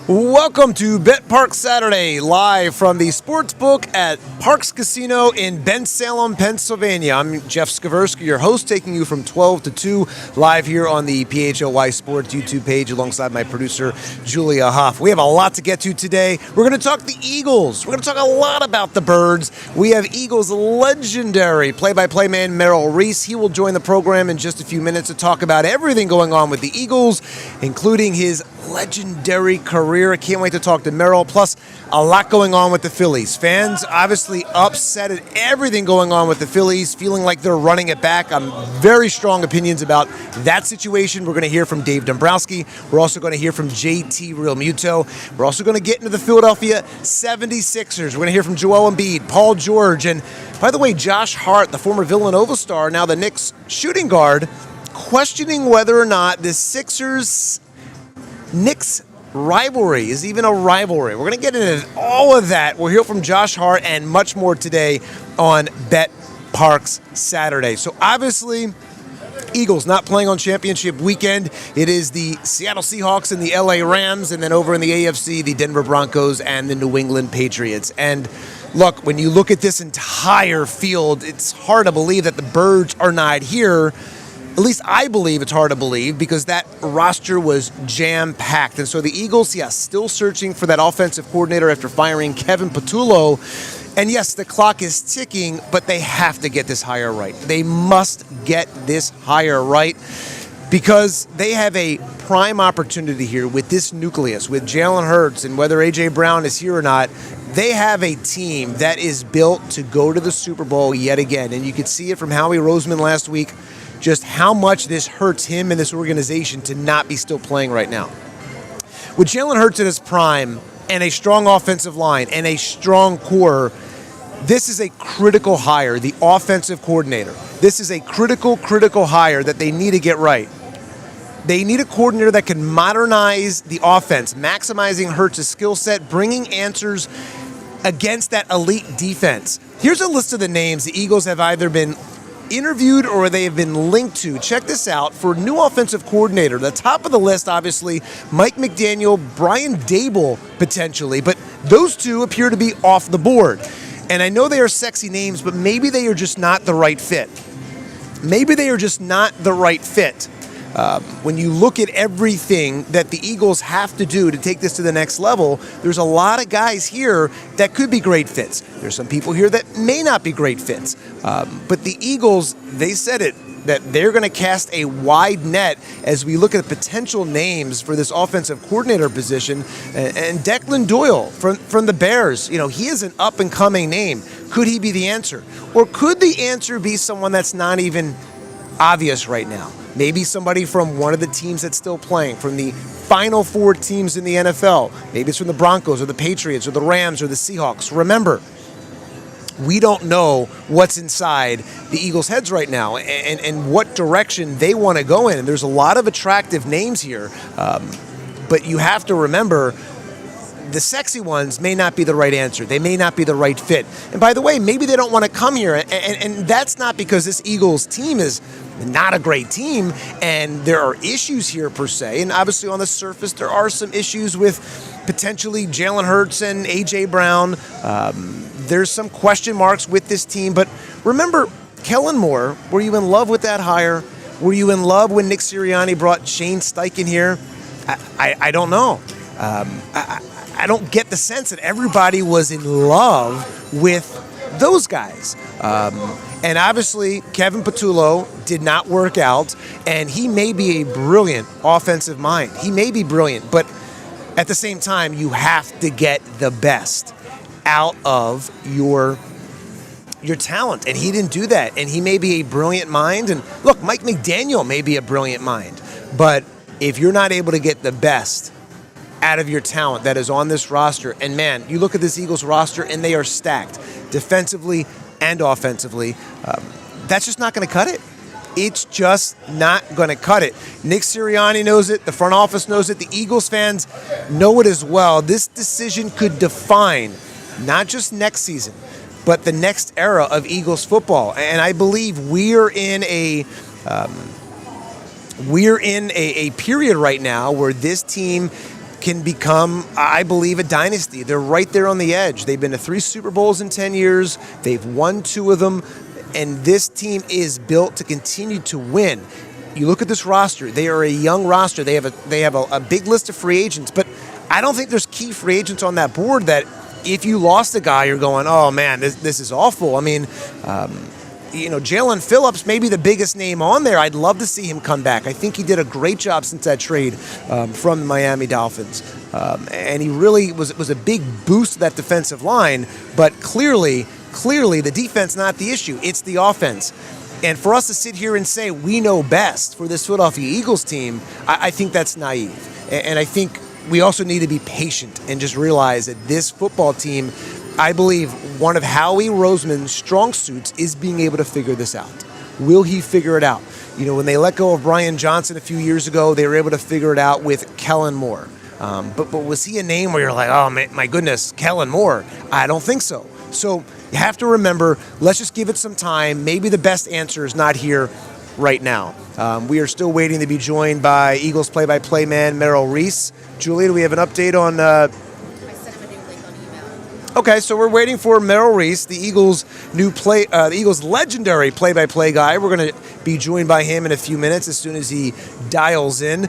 Welcome to Parx Saturday, live from the sportsbook at Parx Casino in Bensalem, Pennsylvania. I'm Jeff Skversky, your host, taking you from 12 to 2, live here on the PHLY Sports YouTube page alongside my producer, Julia Hoff. We have a lot to get to today. We're going to talk the Eagles. We're going to talk a lot about the Birds. We have Eagles legendary play-by-play man, Merrill Reese. He will join the program in just a few minutes to talk about everything going on with the Eagles, including his legendary career. I can't wait to talk to Merrill. Plus, a lot going on with the Phillies. Fans obviously upset at everything going on with the Phillies, feeling like they're running it back. Very strong opinions about that situation. We're going to hear from Dave Dombrowski. We're also going to hear from JT Realmuto. We're also going to get into the Philadelphia 76ers. We're going to hear from Joel Embiid, Paul George, and by the way, Josh Hart, the former Villanova star, now the Knicks shooting guard, questioning whether or not the Sixers Knicks rivalry is even a rivalry. We're going to get into all of that. We'll hear from Josh Hart and much more today on Parx Saturday. So obviously, Eagles not playing on championship weekend. It is the Seattle Seahawks and the LA Rams, and then over in the AFC, the Denver Broncos and the New England Patriots. And look, when you look at this entire field, it's hard to believe that the Birds are not here. At least I believe it's hard to believe because that roster was jam-packed. And so the Eagles, still searching for that offensive coordinator after firing Kevin Patullo. And yes, the clock is ticking, but they have to get this hire right. They must get this hire right because they have a prime opportunity here with this nucleus, with Jalen Hurts and whether A.J. Brown is here or not. They have a team that is built to go to the Super Bowl yet again. And you could see it from Howie Roseman last week, just how much this hurts him and this organization to not be still playing right now. With Jalen Hurts in his prime and a strong offensive line and a strong core, this is a critical hire, the offensive coordinator. This is a critical hire that they need to get right. They need a coordinator that can modernize the offense, maximizing Hurts' skill set, bringing answers against that elite defense. Here's a list of the names the Eagles have either been interviewed or they have been linked to. Check this out. For new offensive coordinator, the top of the list, obviously, Mike McDaniel, Brian Dable, potentially, but those two appear to be off the board. And I know they are sexy names, but maybe they are just not the right fit. Maybe they are just not the right fit. When you look at everything that the Eagles have to do to take this to the next level, there's a lot of guys here that could be great fits. There's some people here that may not be great fits. But the Eagles, they said it, that they're going to cast a wide net as we look at potential names for this offensive coordinator position. And Declan Doyle from the Bears, he is an up-and-coming name. Could he be the answer? Or could the answer be someone that's not even obvious right now? Maybe somebody from one of the teams that's still playing, from the Final Four teams in the NFL. Maybe it's from the Broncos or the Patriots or the Rams or the Seahawks. Remember, we don't know what's inside the Eagles' heads right now and what direction they want to go in. And there's a lot of attractive names here, but you have to remember the sexy ones may not be the right answer. They may not be the right fit. And by the way, maybe they don't want to come here. And that's not because this Eagles team is not a great team and there are issues here per se. And obviously on the surface, there are some issues with potentially Jalen Hurts and A.J. Brown. There's some question marks with this team. But remember, Kellen Moore, were you in love with that hire? Were you in love when Nick Sirianni brought Shane Steichen here? I don't know. I don't get the sense that everybody was in love with those guys. And obviously, Kevin Patullo did not work out, and he may be a brilliant offensive mind. He may be brilliant, but at the same time, you have to get the best out of your talent, and he didn't do that. And he may be a brilliant mind, and look, Mike McDaniel may be a brilliant mind, but if you're not able to get the best out of your talent that is on this roster, and man, you look at this Eagles roster and they are stacked defensively and offensively, that's just not going to cut it. It's just not going to cut it. Nick Sirianni knows it. The front office knows it. The Eagles fans know it as well. This decision could define not just next season, but the next era of Eagles football. And I believe we're in a period right now where this team can become, I believe, a dynasty. They're right there on the edge. They've been to 3 Super Bowls in 10 years. They've won 2 of them. And this team is built to continue to win. You look at this roster. They are a young roster. They have a big list of free agents. But I don't think there's key free agents on that board that if you lost a guy, you're going, oh, man, this is awful. I mean, Jalen Phillips may be the biggest name on there. I'd love to see him come back. I think he did a great job since that trade from the Miami Dolphins. And he really was a big boost to that defensive line. But clearly, the defense not the issue. It's the offense. And for us to sit here and say we know best for this Philadelphia Eagles team, I think that's naive. And I think we also need to be patient and just realize that this football team, I believe one of Howie Roseman's strong suits is being able to figure this out. Will he figure it out? When they let go of Brian Johnson a few years ago, they were able to figure it out with Kellen Moore. But was he a name where you're like, oh, my goodness, Kellen Moore? I don't think so. So you have to remember, let's just give it some time. Maybe the best answer is not here right now. We are still waiting to be joined by Eagles play-by-play man Merrill Reese. Julia, do we have an update on... I sent him a new link on email. Okay, so we're waiting for Merrill Reese, the Eagles' the Eagles' legendary play-by-play guy. We're going to be joined by him in a few minutes as soon as he dials in.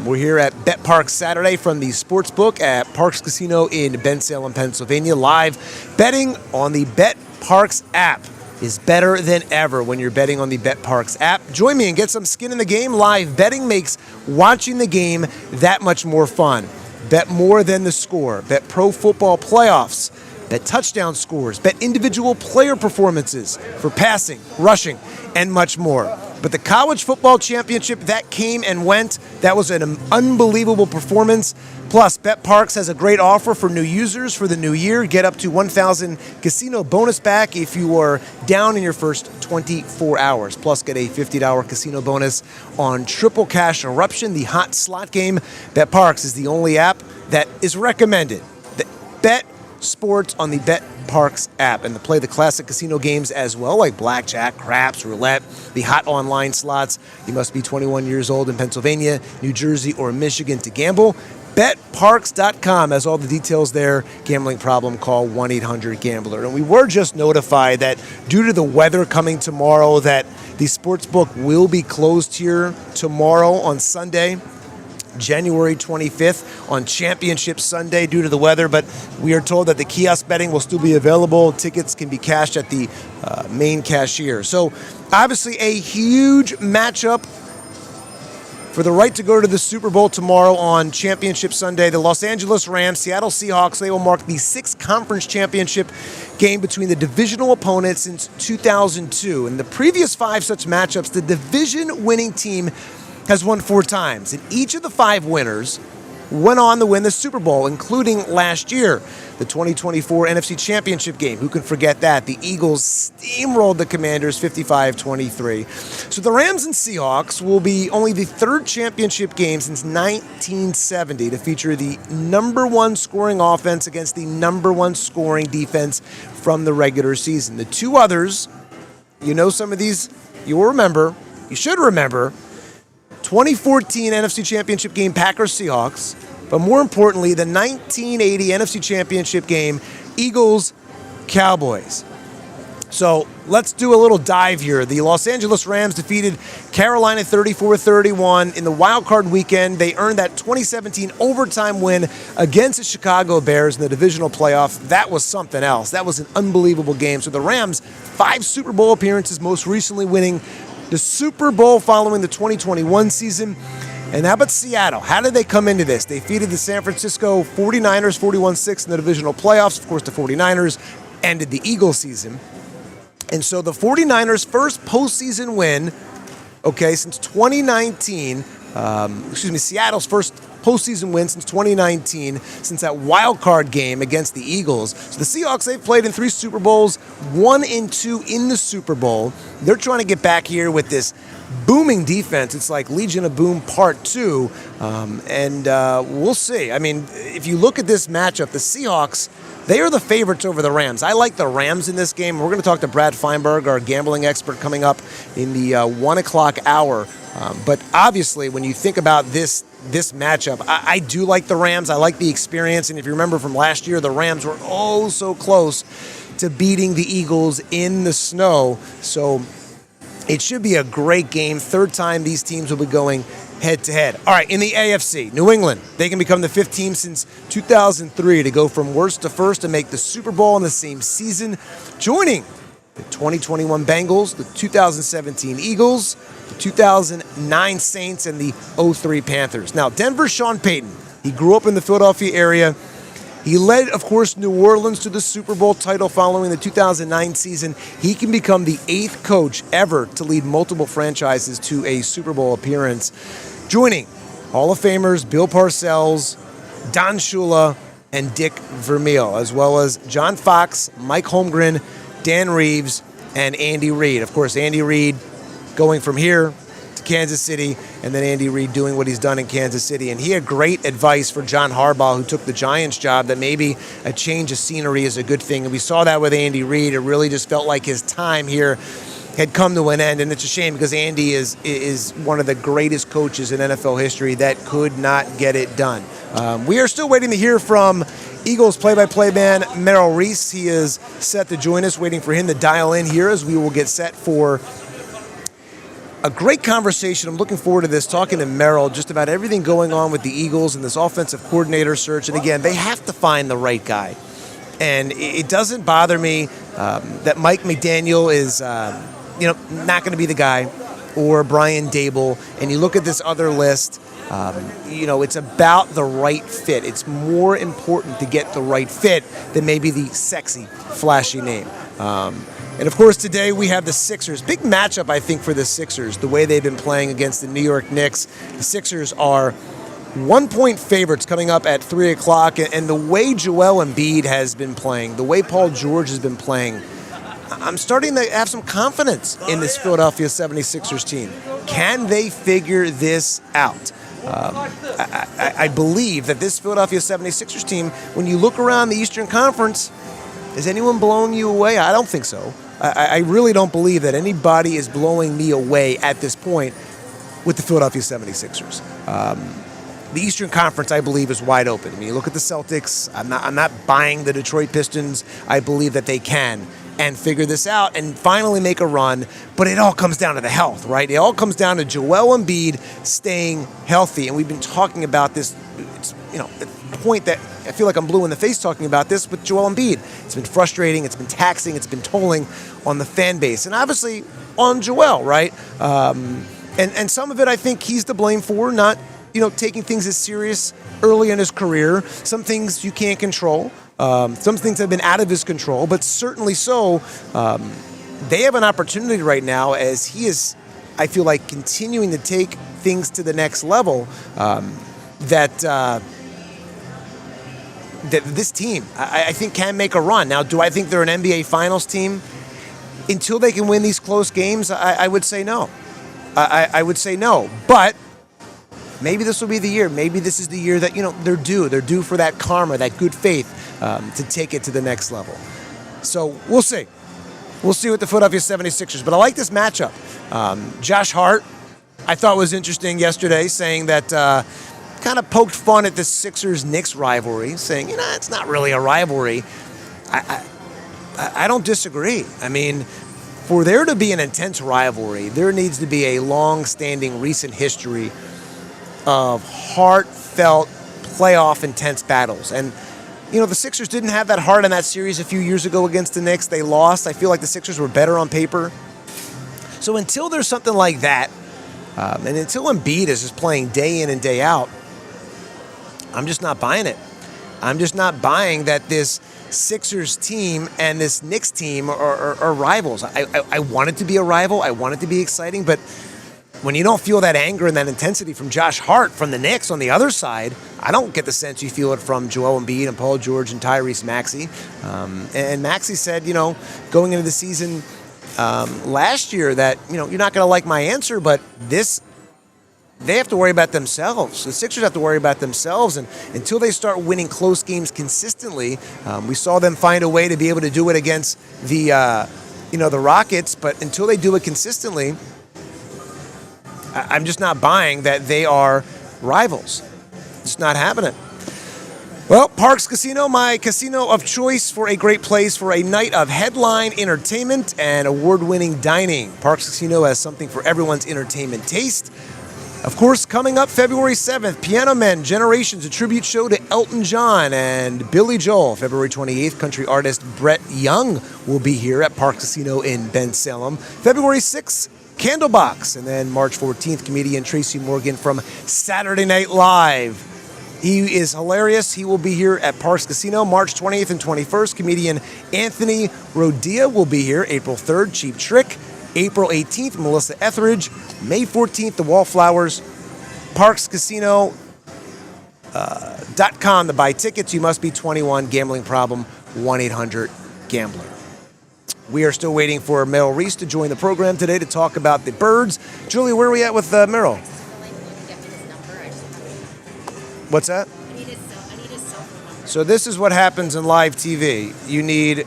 We're here at Parx Saturday from the Sportsbook at Parx Casino in Bensalem, Pennsylvania. Live betting on the Parx app is better than ever when you're betting on the Parx app. Join me and get some skin in the game. Live betting makes watching the game that much more fun. Bet more than the score. Bet pro football playoffs. Bet touchdown scores. Bet individual player performances for passing, rushing, and much more. But the college football championship, that came and went. That was an unbelievable performance. Plus, Parx has a great offer for new users for the new year. Get up to 1,000 casino bonus back if you are down in your first 24 hours. Plus, get a $50 casino bonus on Triple Cash Eruption, the hot slot game. Parx is the only app that is recommended. Bet sports on the Parx app and to play the classic casino games as well, like blackjack, craps, roulette, the hot online slots. You must be 21 years old in Pennsylvania, New Jersey, or Michigan to gamble. BetParx.com has all the details there. Gambling problem, call 1-800-GAMBLER. And we were just notified that due to the weather coming tomorrow that the sportsbook will be closed here tomorrow on Sunday, January 25th on Championship Sunday due to the weather, but we are told that the kiosk betting will still be available. Tickets can be cashed at the main cashier. So obviously a huge matchup for the right to go to the Super Bowl tomorrow on Championship Sunday. The Los Angeles Rams, Seattle Seahawks, they will mark the 6th conference championship game between the divisional opponents since 2002. In the previous 5 such matchups, the division-winning team has won 4 times, and each of the 5 winners went on to win the Super Bowl, including last year, the 2024 NFC Championship game. Who can forget that? The Eagles steamrolled the Commanders 55-23. So the Rams and Seahawks will be only the 3rd championship game since 1970 to feature the number 1 scoring offense against the number 1 scoring defense from the regular season. The 2 others, some of these you will remember, you should remember, 2014 NFC Championship game, Packers-Seahawks, but more importantly, the 1980 NFC Championship game, Eagles-Cowboys. So let's do a little dive here. The Los Angeles Rams defeated Carolina 34-31 in the wild card weekend. They earned that 2017 overtime win against the Chicago Bears in the divisional playoff. That was something else. That was an unbelievable game. So the Rams, 5 Super Bowl appearances, most recently winning the Super Bowl following the 2021 season. And how about Seattle? How did they come into this? They defeated the San Francisco 49ers 41-6 in the divisional playoffs. Of course, the 49ers ended the Eagles season. And so the 49ers' first postseason win, since 2019, Seattle's first postseason win since 2019, since that wild card game against the Eagles. So the Seahawks, they've played in 3 Super Bowls, 1 and 2 in the Super Bowl. They're trying to get back here with this booming defense. It's like Legion of Boom Part 2, and we'll see. I mean, if you look at this matchup, the Seahawks, they are the favorites over the Rams. I like the Rams in this game. We're going to talk to Brad Feinberg, our gambling expert, coming up in the 1 o'clock hour. But obviously, when you think about this this matchup. I do like the Rams. I like the experience. And if you remember from last year, the Rams were oh so close to beating the Eagles in the snow. So it should be a great game. Third time these teams will be going head-to-head. All right, in the AFC, New England, they can become the fifth team since 2003 to go from worst to first and make the Super Bowl in the same season, joining the 2021 Bengals, the 2017 Eagles, the 2009 Saints, and the 2003 Panthers. Now, Denver's Sean Payton, he grew up in the Philadelphia area. He led, of course, New Orleans to the Super Bowl title following the 2009 season. He can become the 8th coach ever to lead multiple franchises to a Super Bowl appearance, joining Hall of Famers Bill Parcells, Don Shula, and Dick Vermeil, as well as John Fox, Mike Holmgren, Dan Reeves, and Andy Reid. Of course, Andy Reid going from here to Kansas City, and then Andy Reid doing what he's done in Kansas City. And he had great advice for John Harbaugh, who took the Giants job, that maybe a change of scenery is a good thing. And we saw that with Andy Reid. It really just felt like his time here had come to an end, and it's a shame because Andy is one of the greatest coaches in NFL history that could not get it done. We are still waiting to hear from Eagles play-by-play man Merrill Reese. He is set to join us, waiting for him to dial in here as we will get set for a great conversation. I'm looking forward to this, talking to Merrill just about everything going on with the Eagles and this offensive coordinator search. And again, they have to find the right guy. And it doesn't bother me that Mike McDaniel is not going to be the guy, or Brian Dable. And you look at this other list, it's about the right fit. It's more important to get the right fit than maybe the sexy, flashy name. And of course, today we have the Sixers. Big matchup, I think, for the Sixers, the way they've been playing against the New York Knicks. The Sixers are 1-point favorites coming up at 3 o'clock. And the way Joel Embiid has been playing, the way Paul George has been playing, I'm starting to have some confidence in this Philadelphia 76ers team. Can they figure this out? I believe that this Philadelphia 76ers team, when you look around the Eastern Conference, is anyone blowing you away? I don't think so. I really don't believe that anybody is blowing me away at this point with the Philadelphia 76ers. The Eastern Conference, I believe, is wide open. I mean, you look at the Celtics. I'm not buying the Detroit Pistons. I believe that they can and figure this out and finally make a run. But it all comes down to the health, right? It all comes down to Joel Embiid staying healthy. And we've been talking about this. It's, the point that I feel like I'm blue in the face talking about this with Joel Embiid. It's been frustrating. It's been taxing. It's been tolling on the fan base. And obviously on Joel, right? And some of it I think he's to blame for, not taking things as serious early in his career. Some things you can't control. Some things have been out of his control, but certainly so. They have an opportunity right now as he is, I feel like, continuing to take things to the next level, that this team, I think, can make a run. Now, do I think they're an NBA Finals team? Until they can win these close games, I would say no. I would say no. But maybe this will be the year. Maybe this is the year that, they're due. They're due for that karma, that good faith, to take it to the next level. So we'll see. We'll see with the Philadelphia 76ers. But I like this matchup. Josh Hart, I thought was interesting yesterday, saying that kind of poked fun at the Sixers-Knicks rivalry, saying, it's not really a rivalry. I don't disagree. I mean, for there to be an intense rivalry, there needs to be a long-standing recent history of heartfelt playoff intense battles. And, the Sixers didn't have that heart in that series a few years ago against the Knicks. They lost. I feel like the Sixers were better on paper. So until there's something like that, and until Embiid is just playing day in and day out, I'm just not buying it. I'm just not buying that this Sixers team and this Knicks team are rivals. I want it to be a rival. I want it to be exciting. But when you don't feel that anger and that intensity from Josh Hart from the Knicks on the other side, I don't get the sense you feel it from Joel Embiid and Paul George and Tyrese Maxey. And Maxey said, going into the season last year that, you're not going to like my answer, but they have to worry about themselves. The Sixers have to worry about themselves, and until they start winning close games consistently, we saw them find a way to be able to do it against the Rockets. But until they do it consistently, I'm just not buying that they are rivals. It's not happening. Well, Parx Casino, my casino of choice for a great place for a night of headline entertainment and award-winning dining. Parx Casino has something for everyone's entertainment taste. Of course, coming up February 7th, Piano Men Generations, a tribute show to Elton John and Billy Joel. February 28th, country artist Brett Young will be here at Parx Casino in Bensalem. February 6th, Candlebox. And then March 14th, comedian Tracy Morgan from Saturday Night Live. He is hilarious. He will be here at Parx Casino. March 20th and 21st, comedian Anthony Rodia will be here. April 3rd, Cheap Trick. April 18th, Melissa Etheridge. May 14th, The Wallflowers. ParxCasino.com to buy tickets. You must be 21. Gambling problem, 1-800-GAMBLER. We are still waiting for Merrill Reese to join the program today to talk about the birds. Julie, where are we at with Merrill? What's that? I need his cell phone number. So this is what happens in live TV. You need...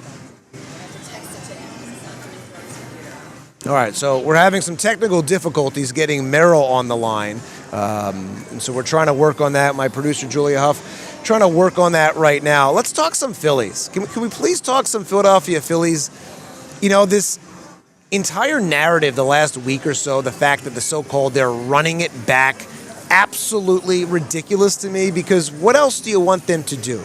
All right, so we're having some technical difficulties getting Merrill on the line. And so we're trying to work on that. My producer, Julia Huff, trying to work on that right now. Let's talk some Phillies. Can we please talk some Philadelphia Phillies? You know, this entire narrative the last week or so, the fact that the so-called they're running it back, absolutely ridiculous to me, because what else do you want them to do?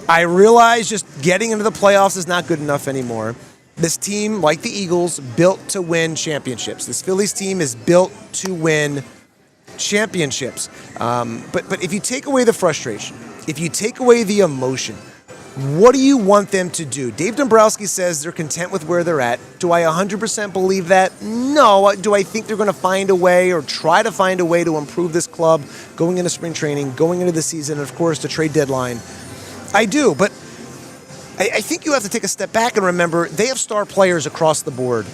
I realize just getting into the playoffs is not good enough anymore. This team, like the Eagles, built to win championships. This Phillies team is built to win championships. But if you take away the frustration, if you take away the emotion, what do you want them to do? Dave Dombrowski says they're content with where they're at. Do I 100% believe that? No. Do I think they're going to find a way or try to find a way to improve this club going into spring training, going into the season, and, of course, the trade deadline? I do, but I think you have to take a step back and remember they have star players across the board.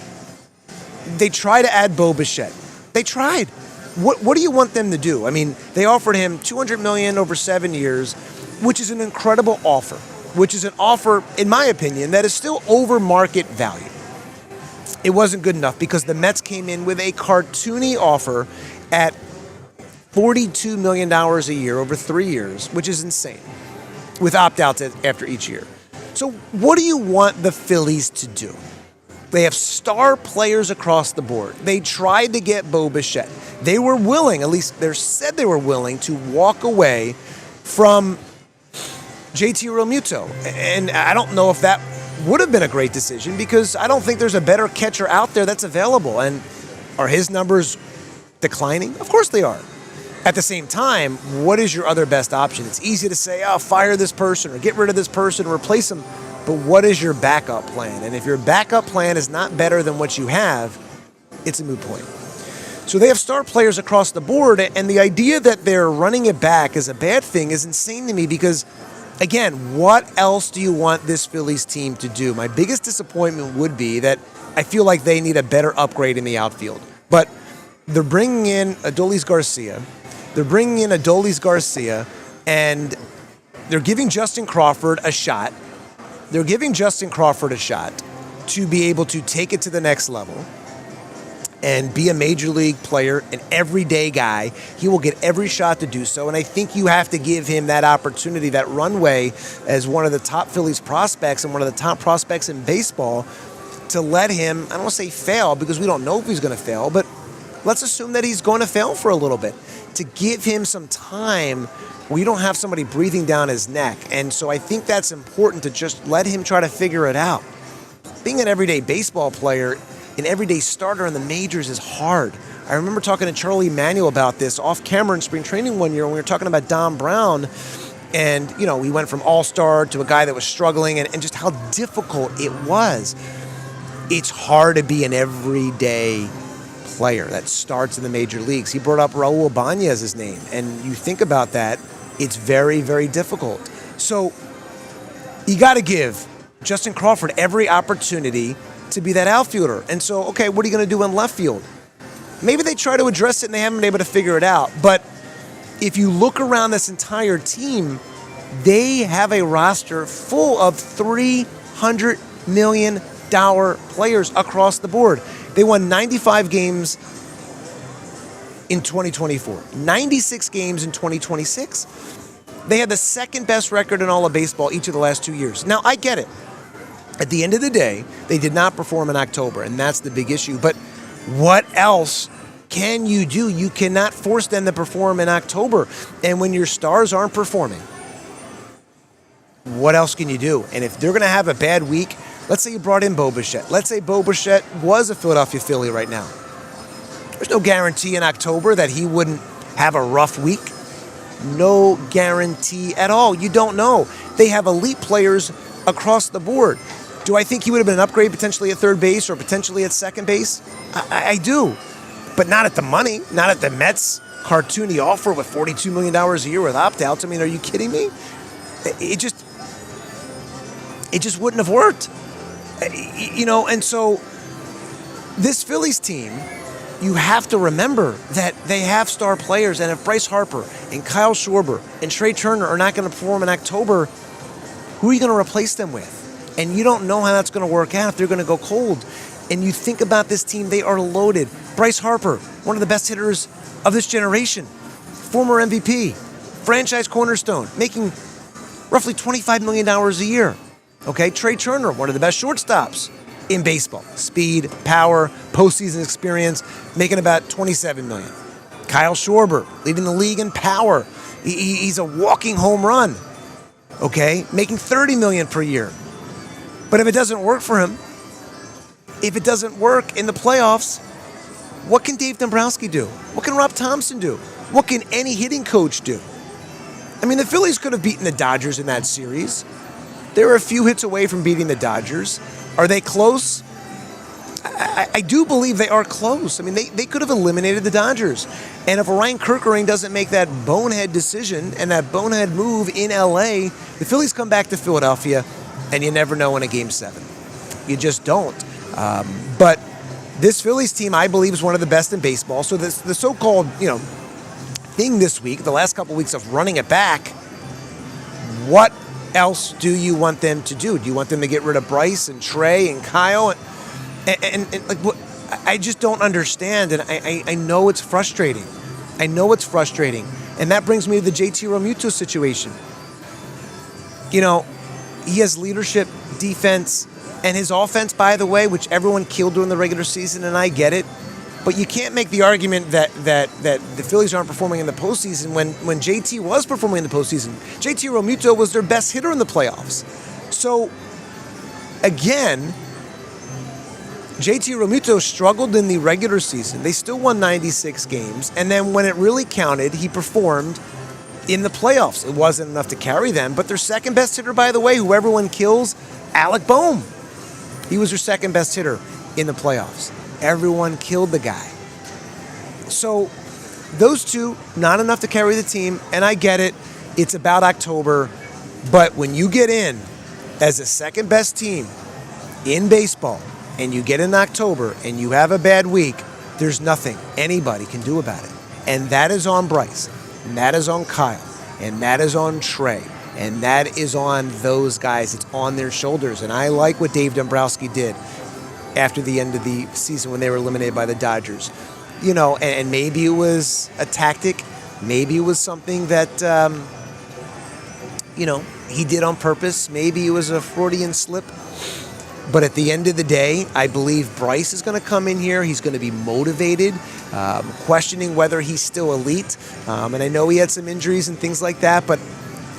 They try to add Bo Bichette. They tried. What do you want them to do? I mean, they offered him $200 million over 7 years, which is an incredible offer, which is an offer, in my opinion, that is still over market value. It wasn't good enough because the Mets came in with a cartoony offer at $42 million a year over 3 years, which is insane, with opt-outs after each year. So what do you want the Phillies to do? They have star players across the board. They tried to get Bo Bichette. They were willing, at least they said they were willing, to walk away from JT Realmuto. And I don't know if that would have been a great decision because I don't think there's a better catcher out there that's available. And are his numbers declining? Of course they are. At the same time, what is your other best option? It's easy to say, fire this person or get rid of this person or replace them. But what is your backup plan? And if your backup plan is not better than what you have, it's a moot point. So they have star players across the board, and the idea that they're running it back is a bad thing is insane to me because, again, what else do you want this Phillies team to do? My biggest disappointment would be that I feel like they need a better upgrade in the outfield. But they're bringing in Adolis Garcia. And they're giving Justin Crawford a shot. to be able to take it to the next level and be a major league player, an everyday guy. He will get every shot to do so, and I think you have to give him that opportunity, that runway as one of the top Phillies prospects and one of the top prospects in baseball to let him, I don't want to say fail because we don't know if he's going to fail, but let's assume that he's going to fail for a little bit, to give him some time where you don't have somebody breathing down his neck. And so I think that's important to just let him try to figure it out. Being an everyday baseball player, an everyday starter in the majors is hard. I remember talking to Charlie Emanuel about this off camera in spring training one year when we were talking about Don Brown. And, you know, we went from all-star to a guy that was struggling and just how difficult it was. It's hard to be an everyday player that starts in the major leagues. He brought up Raul Ibanez's name, and you think about that, it's very, very difficult. So you got to give Justin Crawford every opportunity to be that outfielder. And so, okay, what are you going to do in left field? Maybe they try to address it and they haven't been able to figure it out. But if you look around this entire team, they have a roster full of $300 million players across the board. They won 95 games in 2024, 96 games in 2026. They had the second best record in all of baseball each of the last 2 years. Now, I get it. At the end of the day, they did not perform in October, and that's the big issue. But what else can you do? You cannot force them to perform in October. And when your stars aren't performing, what else can you do? And if they're going to have a bad week, let's say you brought in Bo Bichette. Let's say Bo Bichette was a Philadelphia Philly right now. There's no guarantee in October that he wouldn't have a rough week. No guarantee at all. You don't know. They have elite players across the board. Do I think he would have been an upgrade potentially at third base or potentially at second base? I do. But not at the money, not at the Mets cartoony offer with $42 million a year with opt-outs. I mean, are you kidding me? It just wouldn't have worked. And so this Phillies team, you have to remember that they have star players, and if Bryce Harper and Kyle Schwarber and Trey Turner are not going to perform in October, who are you going to replace them with? And you don't know how that's going to work out if they're going to go cold. And you think about this team, they are loaded. Bryce Harper, one of the best hitters of this generation, former MVP, franchise cornerstone, making roughly $25 million a year. Okay, Trey Turner, one of the best shortstops in baseball. Speed, power, postseason experience, making about $27 million. Kyle Schwarber, leading the league in power. He's a walking home run. Okay, making $30 million per year. But if it doesn't work for him, if it doesn't work in the playoffs, what can Dave Dombrowski do? What can Rob Thompson do? What can any hitting coach do? I mean, the Phillies could have beaten the Dodgers in that series. They were a few hits away from beating the Dodgers. Are they close? I do believe they are close. I mean, they could have eliminated the Dodgers. And if Ryan Kerkering doesn't make that bonehead decision and that bonehead move in L.A., the Phillies come back to Philadelphia, and you never know in a Game 7. You just don't. But this Phillies team, I believe, is one of the best in baseball. So the so-called, thing this week, the last couple of weeks of running it back, what else do you want them to do? Do you want them to get rid of Bryce and Trey and Kyle? And like, what? I just don't understand, and I know it's frustrating. I know it's frustrating. And that brings me to the JT Realmuto situation. He has leadership, defense, and his offense, by the way, which everyone killed during the regular season, and I get it. But you can't make the argument that the Phillies aren't performing in the postseason when JT was performing in the postseason. JT Realmuto was their best hitter in the playoffs. So, again, JT Realmuto struggled in the regular season. They still won 96 games. And then when it really counted, he performed in the playoffs. It wasn't enough to carry them. But their second best hitter, by the way, who everyone kills, Alec Boehm. He was their second best hitter in the playoffs. Everyone killed the guy. So those two, not enough to carry the team. And I get it. It's about October. But when you get in as the second best team in baseball, and you get in October and you have a bad week, there's nothing anybody can do about it. And that is on Bryce, and that is on Kyle, and that is on Trey, and that is on those guys. It's on their shoulders. And I like what Dave Dombrowski did after the end of the season when they were eliminated by the Dodgers. And maybe it was a tactic. Maybe it was something that, he did on purpose. Maybe it was a Freudian slip. But at the end of the day, I believe Bryce is going to come in here. He's going to be motivated, questioning whether he's still elite. And I know he had some injuries and things like that, but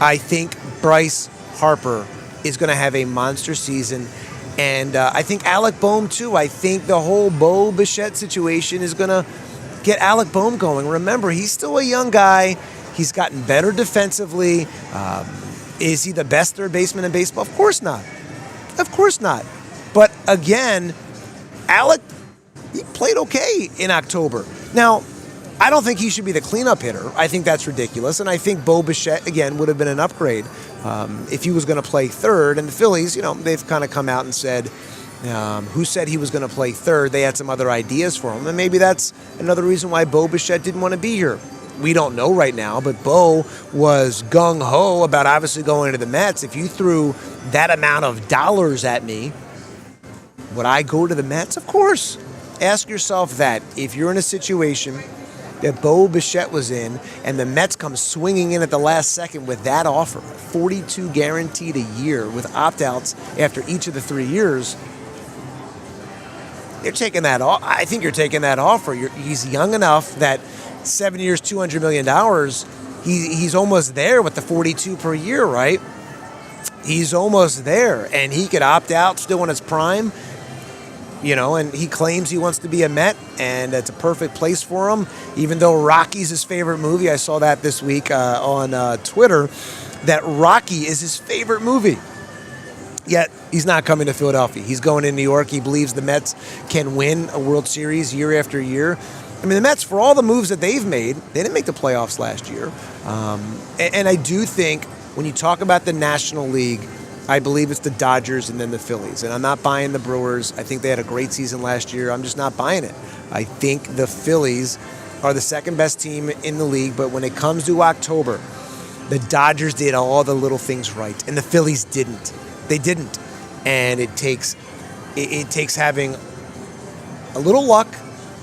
I think Bryce Harper is going to have a monster season. And I think Alec Boehm, too. I think the whole Bo Bichette situation is going to get Alec Boehm going. Remember, he's still a young guy. He's gotten better defensively. Is he the best third baseman in baseball? Of course not. Of course not. But again, Alec, he played okay in October. Now, I don't think he should be the cleanup hitter. I think that's ridiculous. And I think Bo Bichette, again, would have been an upgrade if he was going to play third. And the Phillies, they've kind of come out and said, who said he was going to play third? They had some other ideas for him. And maybe that's another reason why Bo Bichette didn't want to be here. We don't know right now, but Bo was gung-ho about obviously going to the Mets. If you threw that amount of dollars at me, would I go to the Mets? Of course. Ask yourself that. If you're in a situation that Bo Bichette was in, and the Mets come swinging in at the last second with that offer, $42 guaranteed a year with opt-outs after each of the 3 years. They're taking that off. I think you're taking that offer. He's young enough that 7 years, $200 million, he's almost there with the 42 per year, right? He's almost there, and he could opt out still in his prime, and he claims he wants to be a Met, and it's a perfect place for him, even though Rocky's his favorite movie. I saw that this week on Twitter, that Rocky is his favorite movie. Yet, he's not coming to Philadelphia. He's going to New York. He believes the Mets can win a World Series year after year. I mean, the Mets, for all the moves that they've made, they didn't make the playoffs last year. And I do think when you talk about the National League, I believe it's the Dodgers and then the Phillies. And I'm not buying the Brewers. I think they had a great season last year. I'm just not buying it. I think the Phillies are the second best team in the league. But when it comes to October, the Dodgers did all the little things right, and the Phillies didn't. They didn't. And it takes having a little luck,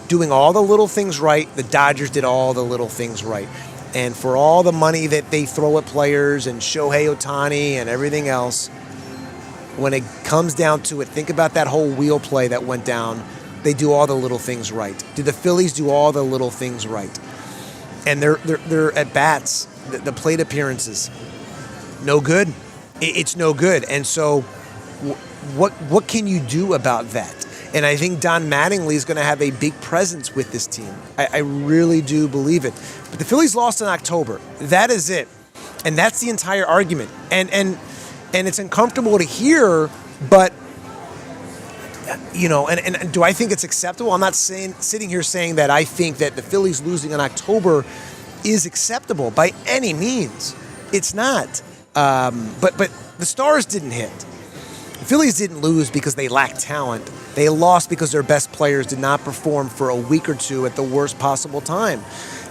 doing all the little things right. The Dodgers did all the little things right. And for all the money that they throw at players and Shohei Ohtani and everything else, when it comes down to it, think about that whole wheel play that went down. They do all the little things right. Do the Phillies do all the little things right? And they're at bats, the plate appearances, no good. It's no good. And so what can you do about that? And I think Don Mattingly is going to have a big presence with this team. I really do believe it. But the Phillies lost in October. That is it. And that's the entire argument. And it's uncomfortable to hear, but, and do I think it's acceptable? I'm not sitting here saying that I think that the Phillies losing in October is acceptable by any means. It's not. But the stars didn't hit. The Phillies didn't lose because they lacked talent. They lost because their best players did not perform for a week or two at the worst possible time.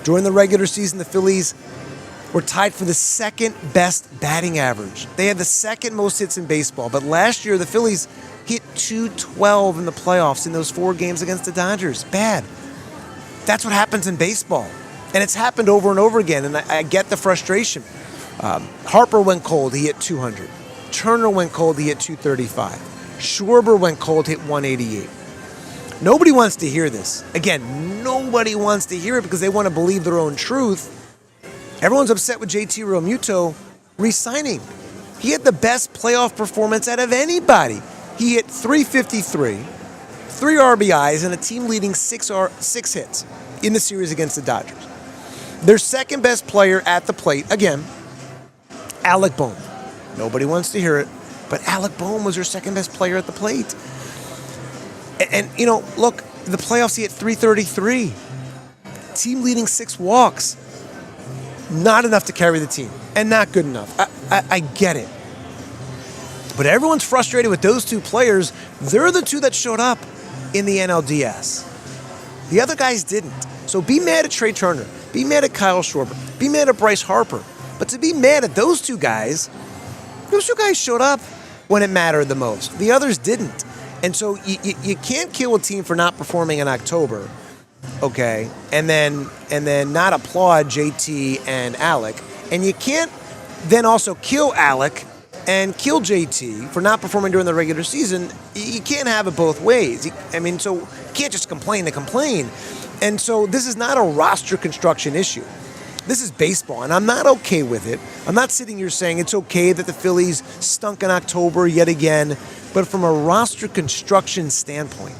During the regular season, the Phillies were tied for the second best batting average. They had the second most hits in baseball. But last year, the Phillies hit .212 in the playoffs in those 4 games against the Dodgers. Bad. That's what happens in baseball. And it's happened over and over again, and I get the frustration. Harper went cold, he hit 200. Turner went cold, he hit 235. Schwarber went cold, hit 188. Nobody wants to hear this. Again, nobody wants to hear it because they want to believe their own truth. Everyone's upset with JT Realmuto re-signing. He had the best playoff performance out of anybody. He hit 353, 3 RBIs, and a team-leading 6 hits in the series against the Dodgers. Their second best player at the plate, again, Alec Bohm. Nobody wants to hear it, but Alec Bohm was their second best player at the plate. And look, the playoffs he hit 333. Team leading 6 walks. Not enough to carry the team, and not good enough. I get it. But everyone's frustrated with those 2 players. They're the 2 that showed up in the NLDS. The other guys didn't. So be mad at Trey Turner. Be mad at Kyle Schwarber. Be mad at Bryce Harper. But to be mad at those 2 guys showed up when it mattered the most. The others didn't. And so you can't kill a team for not performing in October, okay, and then not applaud JT and Alec. And you can't then also kill Alec and kill JT for not performing during the regular season. You can't have it both ways. So you can't just complain to complain. And so this is not a roster construction issue. This is baseball, and I'm not okay with it. I'm not sitting here saying it's okay that the Phillies stunk in October yet again, but from a roster construction standpoint,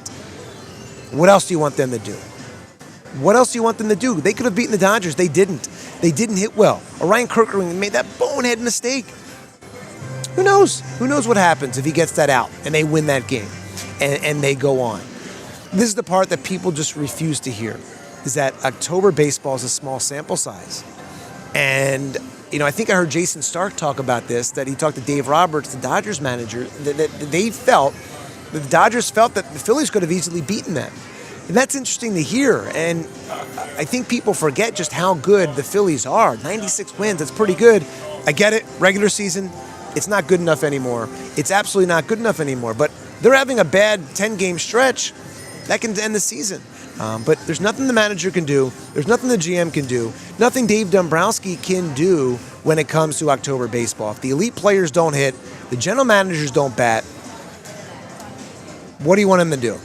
what else do you want them to do? What else do you want them to do? They could have beaten the Dodgers. They didn't. They didn't hit well. Orion Kirkering made that bonehead mistake. Who knows? Who knows what happens if he gets that out and they win that game and they go on? This is the part that people just refuse to hear, is that October baseball is a small sample size. And, I think I heard Jason Stark talk about this, that he talked to Dave Roberts, the Dodgers manager, that the Dodgers felt that the Phillies could have easily beaten them. And that's interesting to hear. And I think people forget just how good the Phillies are. 96 wins, that's pretty good. I get it, regular season, it's not good enough anymore. It's absolutely not good enough anymore. But they're having a bad 10-game stretch that can end the season. But there's nothing the manager can do. There's nothing the GM can do. Nothing Dave Dombrowski can do when it comes to October baseball. If the elite players don't hit, the general managers don't bat, what do you want them to do?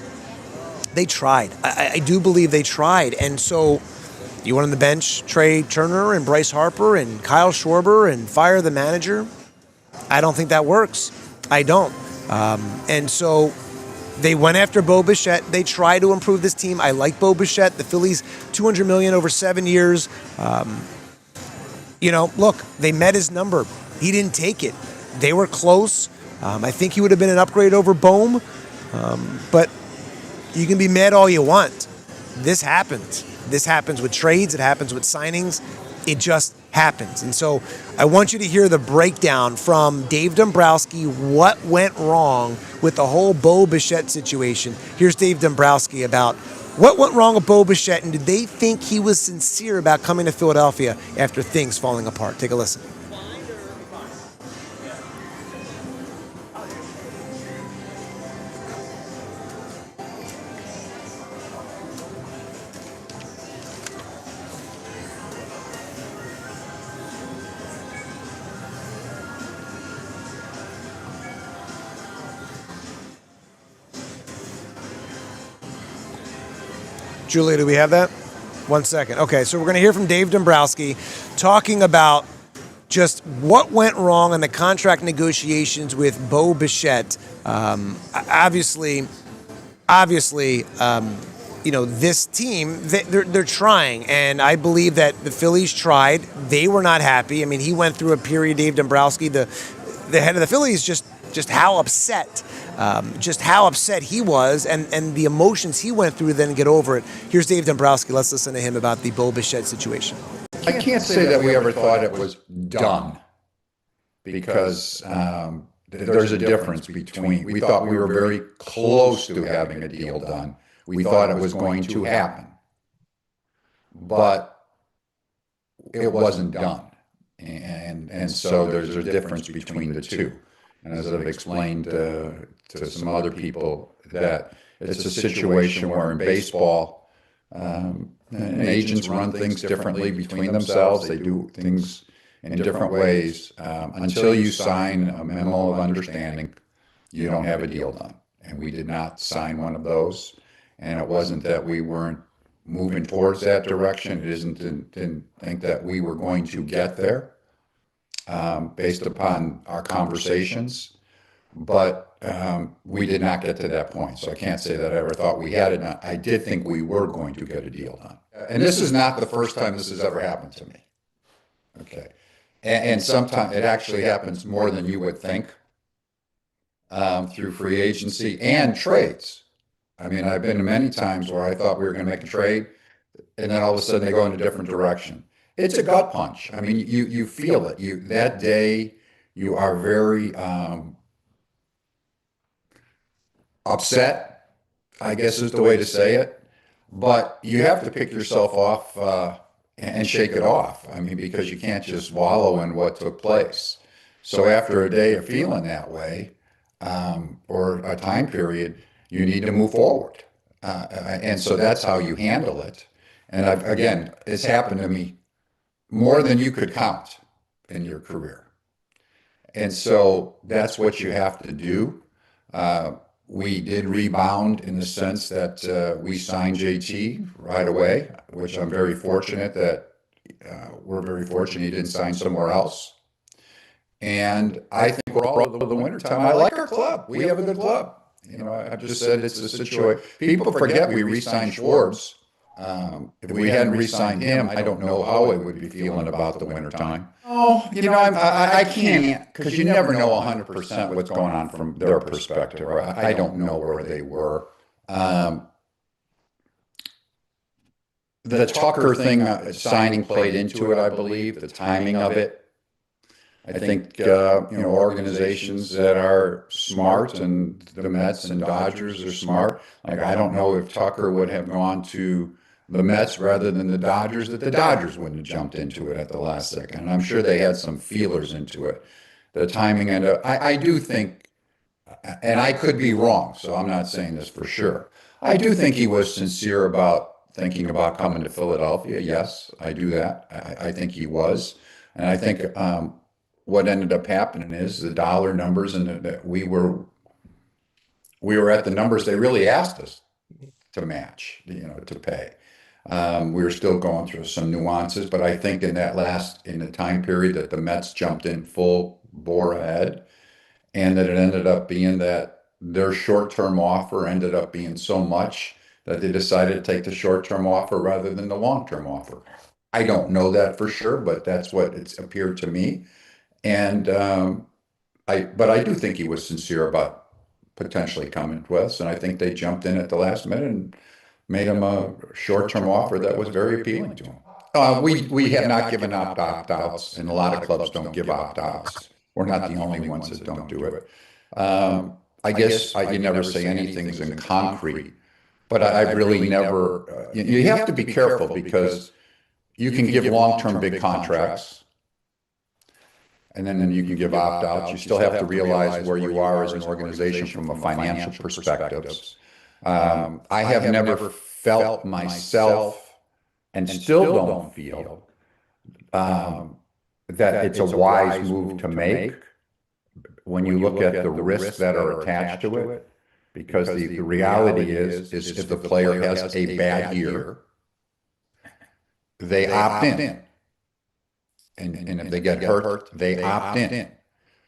They tried. I do believe they tried. And so you want on the bench Trey Turner and Bryce Harper and Kyle Schwarber and fire the manager? I don't think that works. I don't. And so they went after Bo Bichette. They tried to improve this team. I like Bo Bichette. The Phillies, $200 million over 7 years. Look, they met his number. He didn't take it. They were close. I think he would have been an upgrade over Bohm. But you can be mad all you want. This happens. This happens with trades. It happens with signings. It just happens. And so I want you to hear the breakdown from Dave Dombrowski, what went wrong with the whole Bo Bichette situation. Here's Dave Dombrowski about what went wrong with Bo Bichette, and did they think he was sincere about coming to Philadelphia after things falling apart? Take a listen. Julia, do we have that? 1 second. Okay, so we're going to hear from Dave Dombrowski talking about just what went wrong in the contract negotiations with Bo Bichette. Obviously, this team, they're trying, and I believe that the Phillies tried. They were not happy. I mean, he went through a period, Dave Dombrowski, the head of the Phillies, just how upset he was and the emotions he went through to then get over it. Here's Dave Dombrowski. Let's listen to him about the Bo Bichette situation. I can't say that we ever thought it was done because there's a difference between, we thought we were very close to having a deal done. We thought it was going to happen, but it wasn't done. And so there's a difference between the two. And as I've explained to some other people, that it's a situation where in baseball, agents run things differently between themselves. They do things in different ways. Until you sign a memo of understanding, you don't have a deal done. And we did not sign one of those. And it wasn't that we weren't moving towards that direction. It didn't think that we were going to get there. Based upon our conversations, but we did not get to that point. So I can't say that I ever thought we had it. I did think we were going to get a deal done. And this is not the first time this has ever happened to me. Okay. And sometimes it actually happens more than you would think through free agency and trades. I mean, I've been to many times where I thought we were going to make a trade, and then all of a sudden they go in a different direction. It's a gut punch. I mean, you feel it. That day, you are very upset, I guess is the way to say it. But you have to pick yourself off and shake it off. I mean, because you can't just wallow in what took place. So after a day of feeling that way, or a time period, you need to move forward. And so that's how you handle it. And again, it's happened to me more than you could count in your career. And so that's what you have to do. We did rebound in the sense that we signed JT right away, which I'm very fortunate that we're very fortunate he didn't sign somewhere else. And I think we're all over the wintertime. I like our club. We have a good club. I've just said it's a situation. People forget we re-signed Schwartz. If we hadn't re-signed him, I don't know how I would be feeling about the wintertime. Oh, I can't, because you never know 100% what's going on from their perspective. I don't know where they were. The Tucker thing, signing played into it, I believe, the timing of it. I think, organizations that are smart, and the Mets and Dodgers are smart. Like, I don't know if Tucker would have gone to the Mets rather than the Dodgers, that the Dodgers wouldn't have jumped into it at the last second. And I'm sure they had some feelers into it. The timing, and I do think, and I could be wrong, so I'm not saying this for sure. I do think he was sincere about thinking about coming to Philadelphia? Yes, I do that. I think he was. And I think what ended up happening is the dollar numbers, and that we were at the numbers they really asked us to match, to pay. We were still going through some nuances, but I think in the time period that the Mets jumped in full bore ahead, and that it ended up being that their short-term offer ended up being so much that they decided to take the short-term offer rather than the long-term offer. I don't know that for sure, but that's what it's appeared to me. And but I do think he was sincere about potentially coming to us, and I think they jumped in at the last minute and made him a short-term offer that was very appealing to him. We have not given out opt-outs, and a lot of clubs don't give opt-outs. We're not the only ones that don't do it. I guess you never say anything's in concrete, but I've really never. You have to be careful because you can give long-term big contracts, and then you can give opt-outs. You still have to realize where you are as an organization from a financial perspective. I have never felt myself, and still don't feel, that it's a wise move to make when you look at the risks that are attached to it. Because the reality is if the player has a bad year, they opt in. And if they get hurt, they opt in.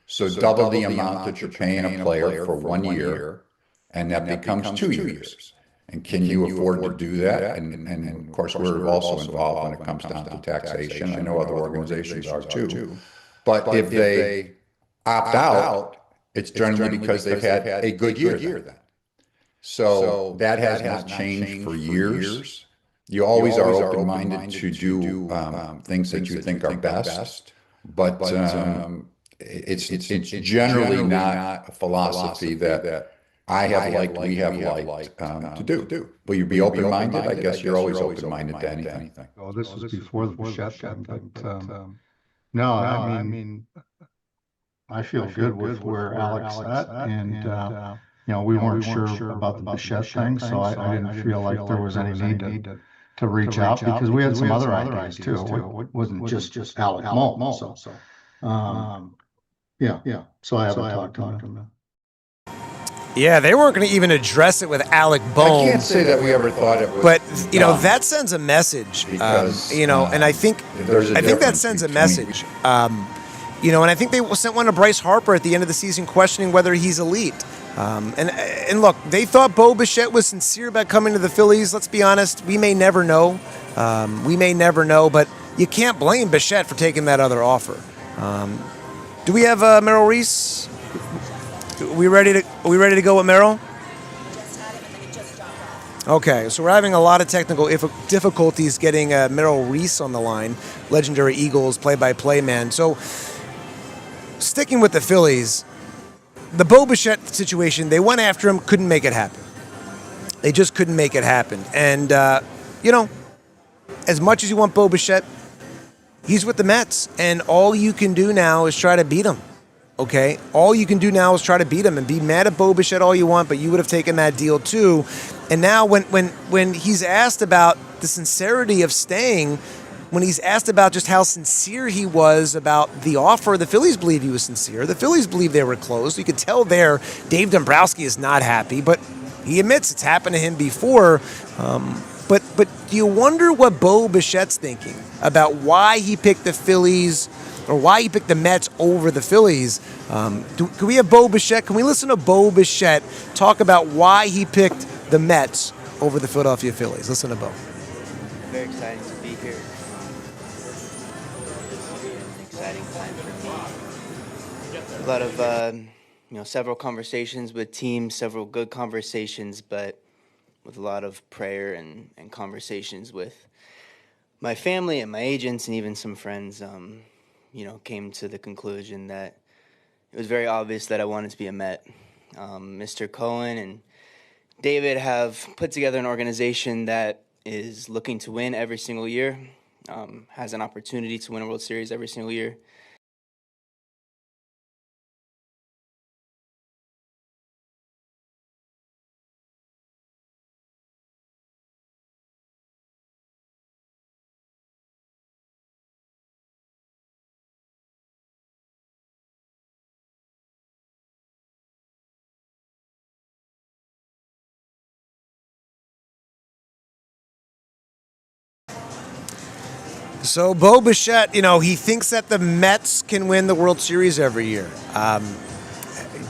So double the amount that you're paying a player for 1 year, and that becomes 2 years. And can you afford to do that? And of course, we're also involved when it comes down to taxation. I know other organizations are too. But if they opt out, it's generally because they've had a good year then. So that has not changed for years. You always are open-minded to do things that you think are best, but it's generally not a philosophy that I have liked, we have liked to do. Will you be open-minded? I guess you're always open-minded to anything. Oh, this was before the Bichette thing, but no, I mean, I feel good with where Alex at, and we weren't sure about the Bichette thing, so I didn't feel like there was any need to reach out, because we had some other ideas too. It wasn't just Alec Mull. So yeah. So I haven't talked to him. Yeah, they weren't going to even address it with Alec Bohm. I can't say that we ever thought it was. But that sends a message. Because, and I think that sends a message. And I think they sent one to Bryce Harper at the end of the season, questioning whether he's elite. And look, they thought Bo Bichette was sincere about coming to the Phillies. Let's be honest, we may never know. But you can't blame Bichette for taking that other offer. Do we have Merrill Reese? Are we ready to go with Merrill? Okay, so we're having a lot of technical difficulties getting Merrill Reese on the line, legendary Eagles play-by-play man. So, sticking with the Phillies, the Bo Bichette situation, they went after him, couldn't make it happen. They just couldn't make it happen. And, as much as you want Bo Bichette, he's with the Mets, and all you can do now is try to beat him. Okay? All you can do now is try to beat him, and be mad at Bo Bichette all you want, but you would have taken that deal too. And now when he's asked about the sincerity of staying, when he's asked about just how sincere he was about the offer, the Phillies believe he was sincere. The Phillies believe they were close. You could tell there Dave Dombrowski is not happy, but he admits it's happened to him before. But do you wonder what Bo Bichette's thinking about why he picked the Phillies or why he picked the Mets over the Phillies? Can we have Bo Bichette? Can we listen to Bo Bichette talk about why he picked the Mets over the Philadelphia Phillies? Listen to Bo. Very exciting to be here. An exciting time for me. A lot of, several conversations with teams, several good conversations, but with a lot of prayer and conversations with my family and my agents and even some friends, came to the conclusion that it was very obvious that I wanted to be a Met. Mr. Cohen and David have put together an organization that is looking to win every single year, has an opportunity to win a World Series every single year. So Bo Bichette, he thinks that the Mets can win the World Series every year.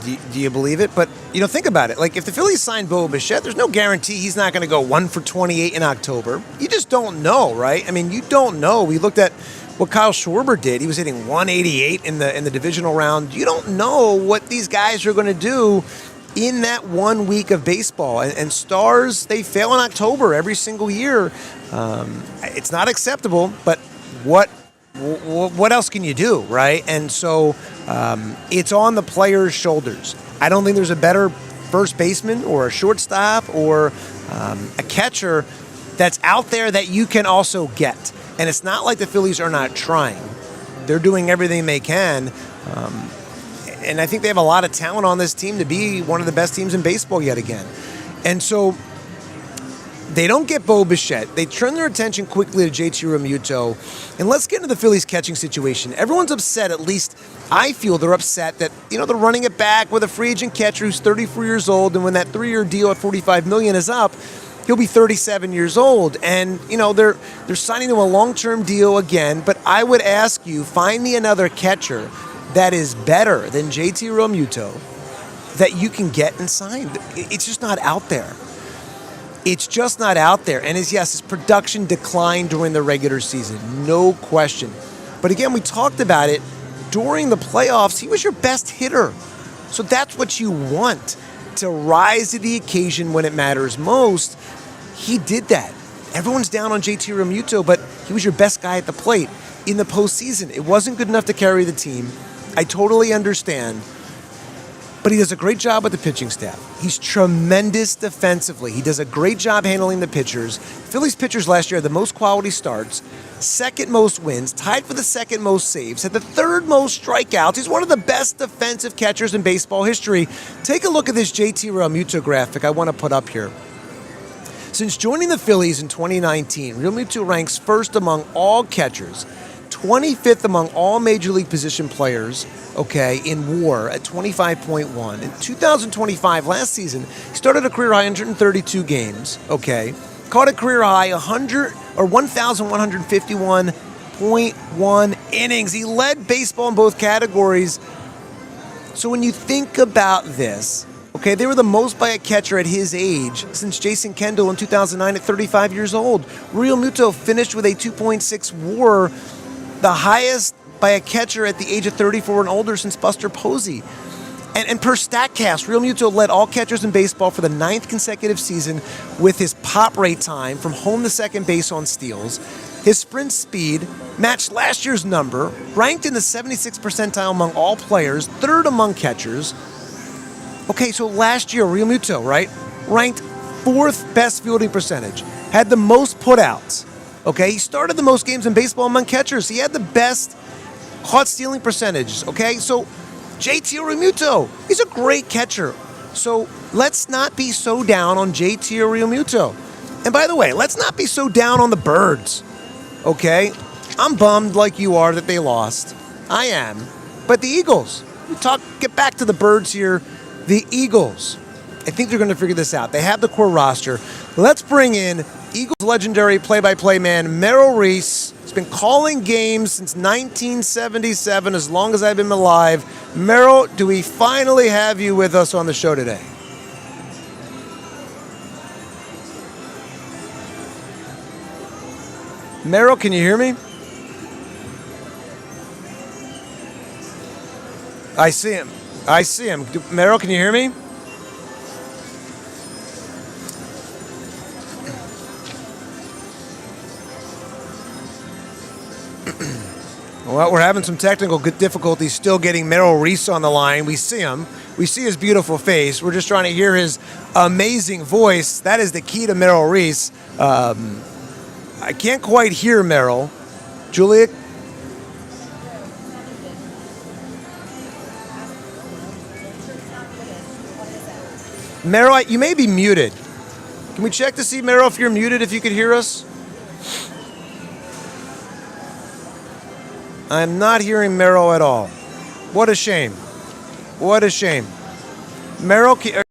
Do you believe it? But, think about it. Like, if the Phillies signed Bo Bichette, there's no guarantee he's not going to go 1 for 28 in October. You just don't know, right? I mean, you don't know. We looked at what Kyle Schwarber did. He was hitting 188 in the divisional round. You don't know what these guys are going to do in that 1 week of baseball. And stars, they fail in October every single year. It's not acceptable, but what else can you do, right? And so it's on the players' shoulders. I don't think there's a better first baseman or a shortstop or a catcher that's out there that you can also get. And it's not like the Phillies are not trying. They're doing everything they can. And I think they have a lot of talent on this team to be one of the best teams in baseball yet again. And so they don't get Bo Bichette. They turn their attention quickly to JT Realmuto. And let's get into the Phillies catching situation. Everyone's upset, at least I feel they're upset that, they're running it back with a free agent catcher who's 34 years old. And when that 3-year deal at $45 million is up, he'll be 37 years old. And, they're signing him a long-term deal again. But I would ask you, find me another catcher that is better than JT Realmuto that you can get and sign. It's just not out there. It's just not out there. And his production declined during the regular season, no question. But again, we talked about it during the playoffs. He was your best hitter. So that's what you want, to rise to the occasion when it matters most. He did that. Everyone's down on JT Realmuto, but he was your best guy at the plate in the postseason. It wasn't good enough to carry the team. I totally understand. But he does a great job with the pitching staff. He's tremendous defensively. He does a great job handling the pitchers. Phillies pitchers last year had the most quality starts, second most wins, tied for the second most saves, had the third most strikeouts. He's one of the best defensive catchers in baseball history. Take a look at this JT Realmuto graphic I want to put up here. Since joining the Phillies in 2019, Realmuto ranks first among all catchers, 25th among all major league position players, in WAR at 25.1. In 2025, last season, he started a career high 132 games, caught a career high 1,151.1 innings. He led baseball in both categories. So when you think about this, they were the most by a catcher at his age since Jason Kendall in 2009 at 35 years old. Realmuto finished with a 2.6 WAR, the highest by a catcher at the age of 34 and older since Buster Posey. And per StatCast, Realmuto led all catchers in baseball for the 9th consecutive season with his pop rate time from home to second base on steals. His sprint speed matched last year's number, ranked in the 76th percentile among all players, third among catchers. So last year, Realmuto, ranked 4th best fielding percentage, had the most putouts. He started the most games in baseball among catchers. He had the best caught stealing percentages. So JT Realmuto, he's a great catcher. So let's not be so down on JT Realmuto. And by the way, let's not be so down on the Birds. I'm bummed like you are that they lost. I am. But the Eagles, get back to the Birds here. The Eagles, I think they're going to figure this out. They have the core roster. Let's bring in Eagles legendary play-by-play man Merrill Reese. He's been calling games since 1977, as long as I've been alive. Merrill, do we finally have you with us on the show today? Merrill, can you hear me? I see him. Merrill, can you hear me? Well, we're having some technical difficulties still getting Merrill Reese on the line. We see him. We see his beautiful face. We're just trying to hear his amazing voice. That is the key to Merrill Reese. I can't quite hear Merrill. Julia? Merrill, you may be muted. Can we check to see, Merrill, if you're muted, if you could hear us? I'm not hearing Merrill at all. What a shame. What a shame. Merrill, can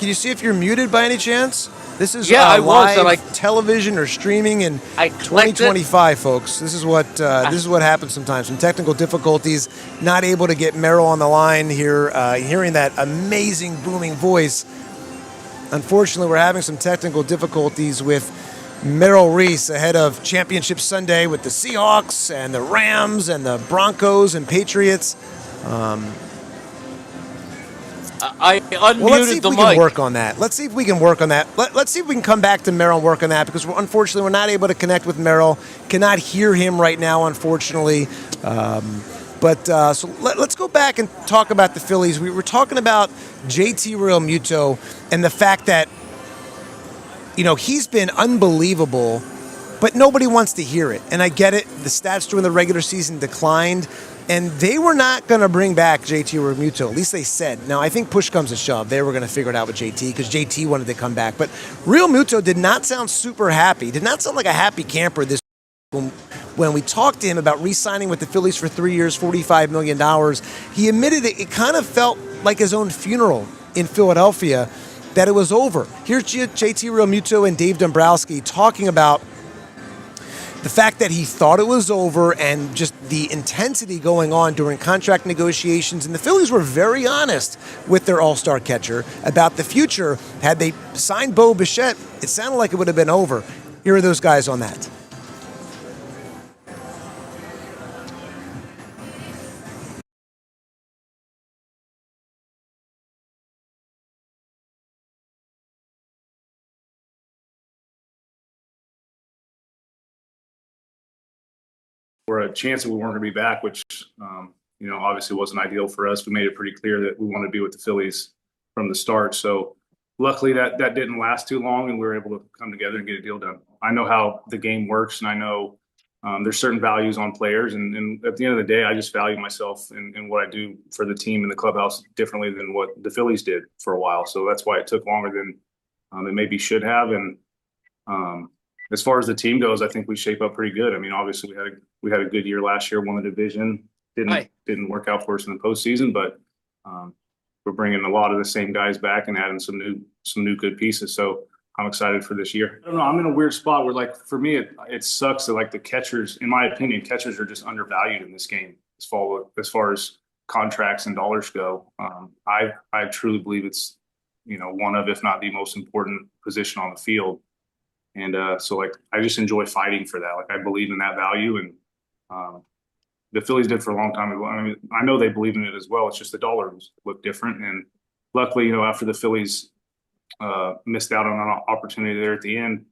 you see if you're muted by any chance? This is Yeah, I was, live television or streaming in I clicked it. 2025, folks. This is what happens sometimes. Some technical difficulties. Not able to get Merrill on the line here. Hearing that amazing booming voice. Unfortunately, we're having some technical difficulties with Merrill Reese ahead of Championship Sunday with the Seahawks and the Rams and the Broncos and Patriots. I unmuted Well, let's see if the we mic. can work on that. Let's see if we can work on that. Let's see if we can come back to Merrill and work on that because unfortunately we're not able to connect with Merrill. Cannot hear him right now, unfortunately. So let's go back and talk about the Phillies. We were talking about JT Realmuto and the fact that, he's been unbelievable, but nobody wants to hear it. And I get it. The stats during the regular season declined. And they were not going to bring back JT Realmuto. At least they said. Now, I think push comes to shove. They were going to figure it out with JT because JT wanted to come back. But Realmuto did not sound super happy. Did not sound like a happy camper this when we talked to him about re-signing with the Phillies for 3 years, $45 million. He admitted it kind of felt like his own funeral in Philadelphia, that it was over. Here's JT Realmuto and Dave Dombrowski talking about the fact that he thought it was over and just the intensity going on during contract negotiations. And the Phillies were very honest with their all-star catcher about the future. Had they signed Bo Bichette, it sounded like it would have been over. Here are those guys on that. Or a chance that we weren't going to be back, which, obviously wasn't ideal for us. We made it pretty clear that we wanted to be with the Phillies from the start. So luckily that didn't last too long and we were able to come together and get a deal done. I know how the game works and I know there's certain values on players. And at the end of the day, I just value myself and what I do for the team and the clubhouse differently than what the Phillies did for a while. So that's why it took longer than it maybe should have. And as far as the team goes, I think we shape up pretty good. I mean, obviously we had a good year last year, won the division. Didn't work out for us in the postseason, but we're bringing a lot of the same guys back and adding some new good pieces. So I'm excited for this year. I don't know. I'm in a weird spot where, for me, it sucks that the catchers, in my opinion, catchers are just undervalued in this game as far as contracts and dollars go. I truly believe it's one of, if not the most important position on the field. And so I just enjoy fighting for that. I believe in that value, and the Phillies did for a long time ago. I mean, I know they believe in it as well. It's just the dollars look different. And luckily, after the Phillies missed out on an opportunity there at the end,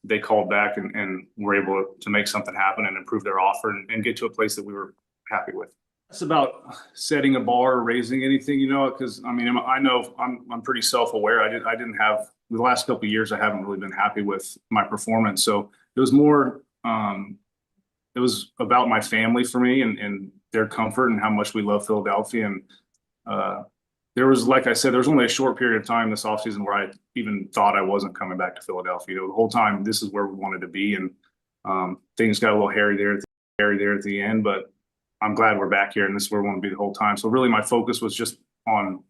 they called back and were able to make something happen and improve their offer and get to a place that we were happy with. It's about setting a bar or raising anything, because I know I'm pretty self-aware. I didn't have the last couple of years. I haven't really been happy with my performance. So it was more, it was about my family for me and their comfort and how much we love Philadelphia. And there was, like I said, there was only a short period of time this offseason where I even thought I wasn't coming back to Philadelphia. The whole time, this is where we wanted to be. And things got a little hairy there at the end, but I'm glad we're back here and this is where we want to be the whole time. So really my focus was just on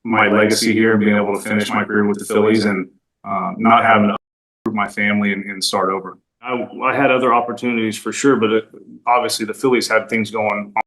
my legacy here and being able to finish my career with the Phillies and not having to uproot my family and start over. I had other opportunities for sure, but obviously the Phillies had things going on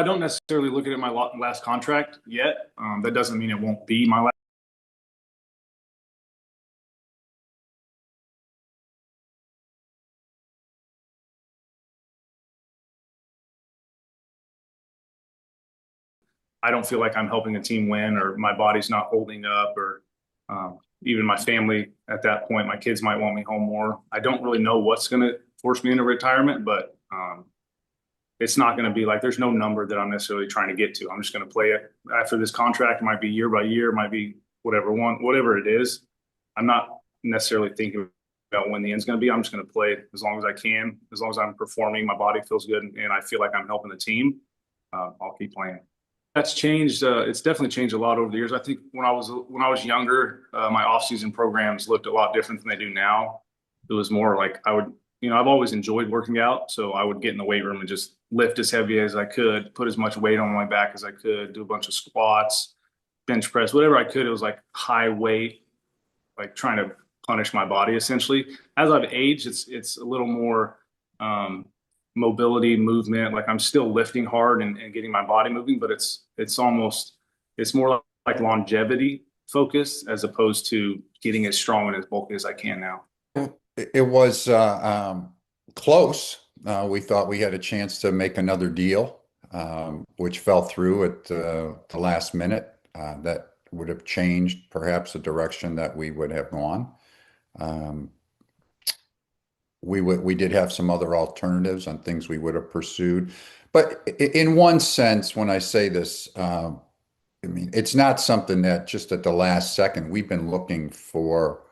I don't necessarily look at it my last contract yet. That doesn't mean it won't be my last. I don't feel like I'm helping a team win, or my body's not holding up, or even my family at that point, my kids might want me home more. I don't really know what's going to force me into retirement, but it's not going to be like, there's no number that I'm necessarily trying to get to. I'm just going to play it after this contract. It might be year by year, it might be whatever it is. I'm not necessarily thinking about when the end's going to be. I'm just going to play as long as I can, as long as I'm performing, my body feels good, and I feel like I'm helping the team. I'll keep playing. That's changed. It's definitely changed a lot over the years. I think when I was younger, my off-season programs looked a lot different than they do now. It was more like I've always enjoyed working out, so I would get in the weight room and just lift as heavy as I could, put as much weight on my back as I could, do a bunch of squats, bench press, whatever I could. It was like high weight, like trying to punish my body essentially. As I've aged, it's a little more mobility, movement. Like I'm still lifting hard and getting my body moving, but it's more like longevity focus as opposed to getting as strong and as bulky as I can now. It was close. We thought we had a chance to make another deal, which fell through at the last minute. That would have changed perhaps the direction that we would have gone. We did have some other alternatives on things we would have pursued. But in one sense, when I say this, I mean, it's not something that just at the last second we've been looking for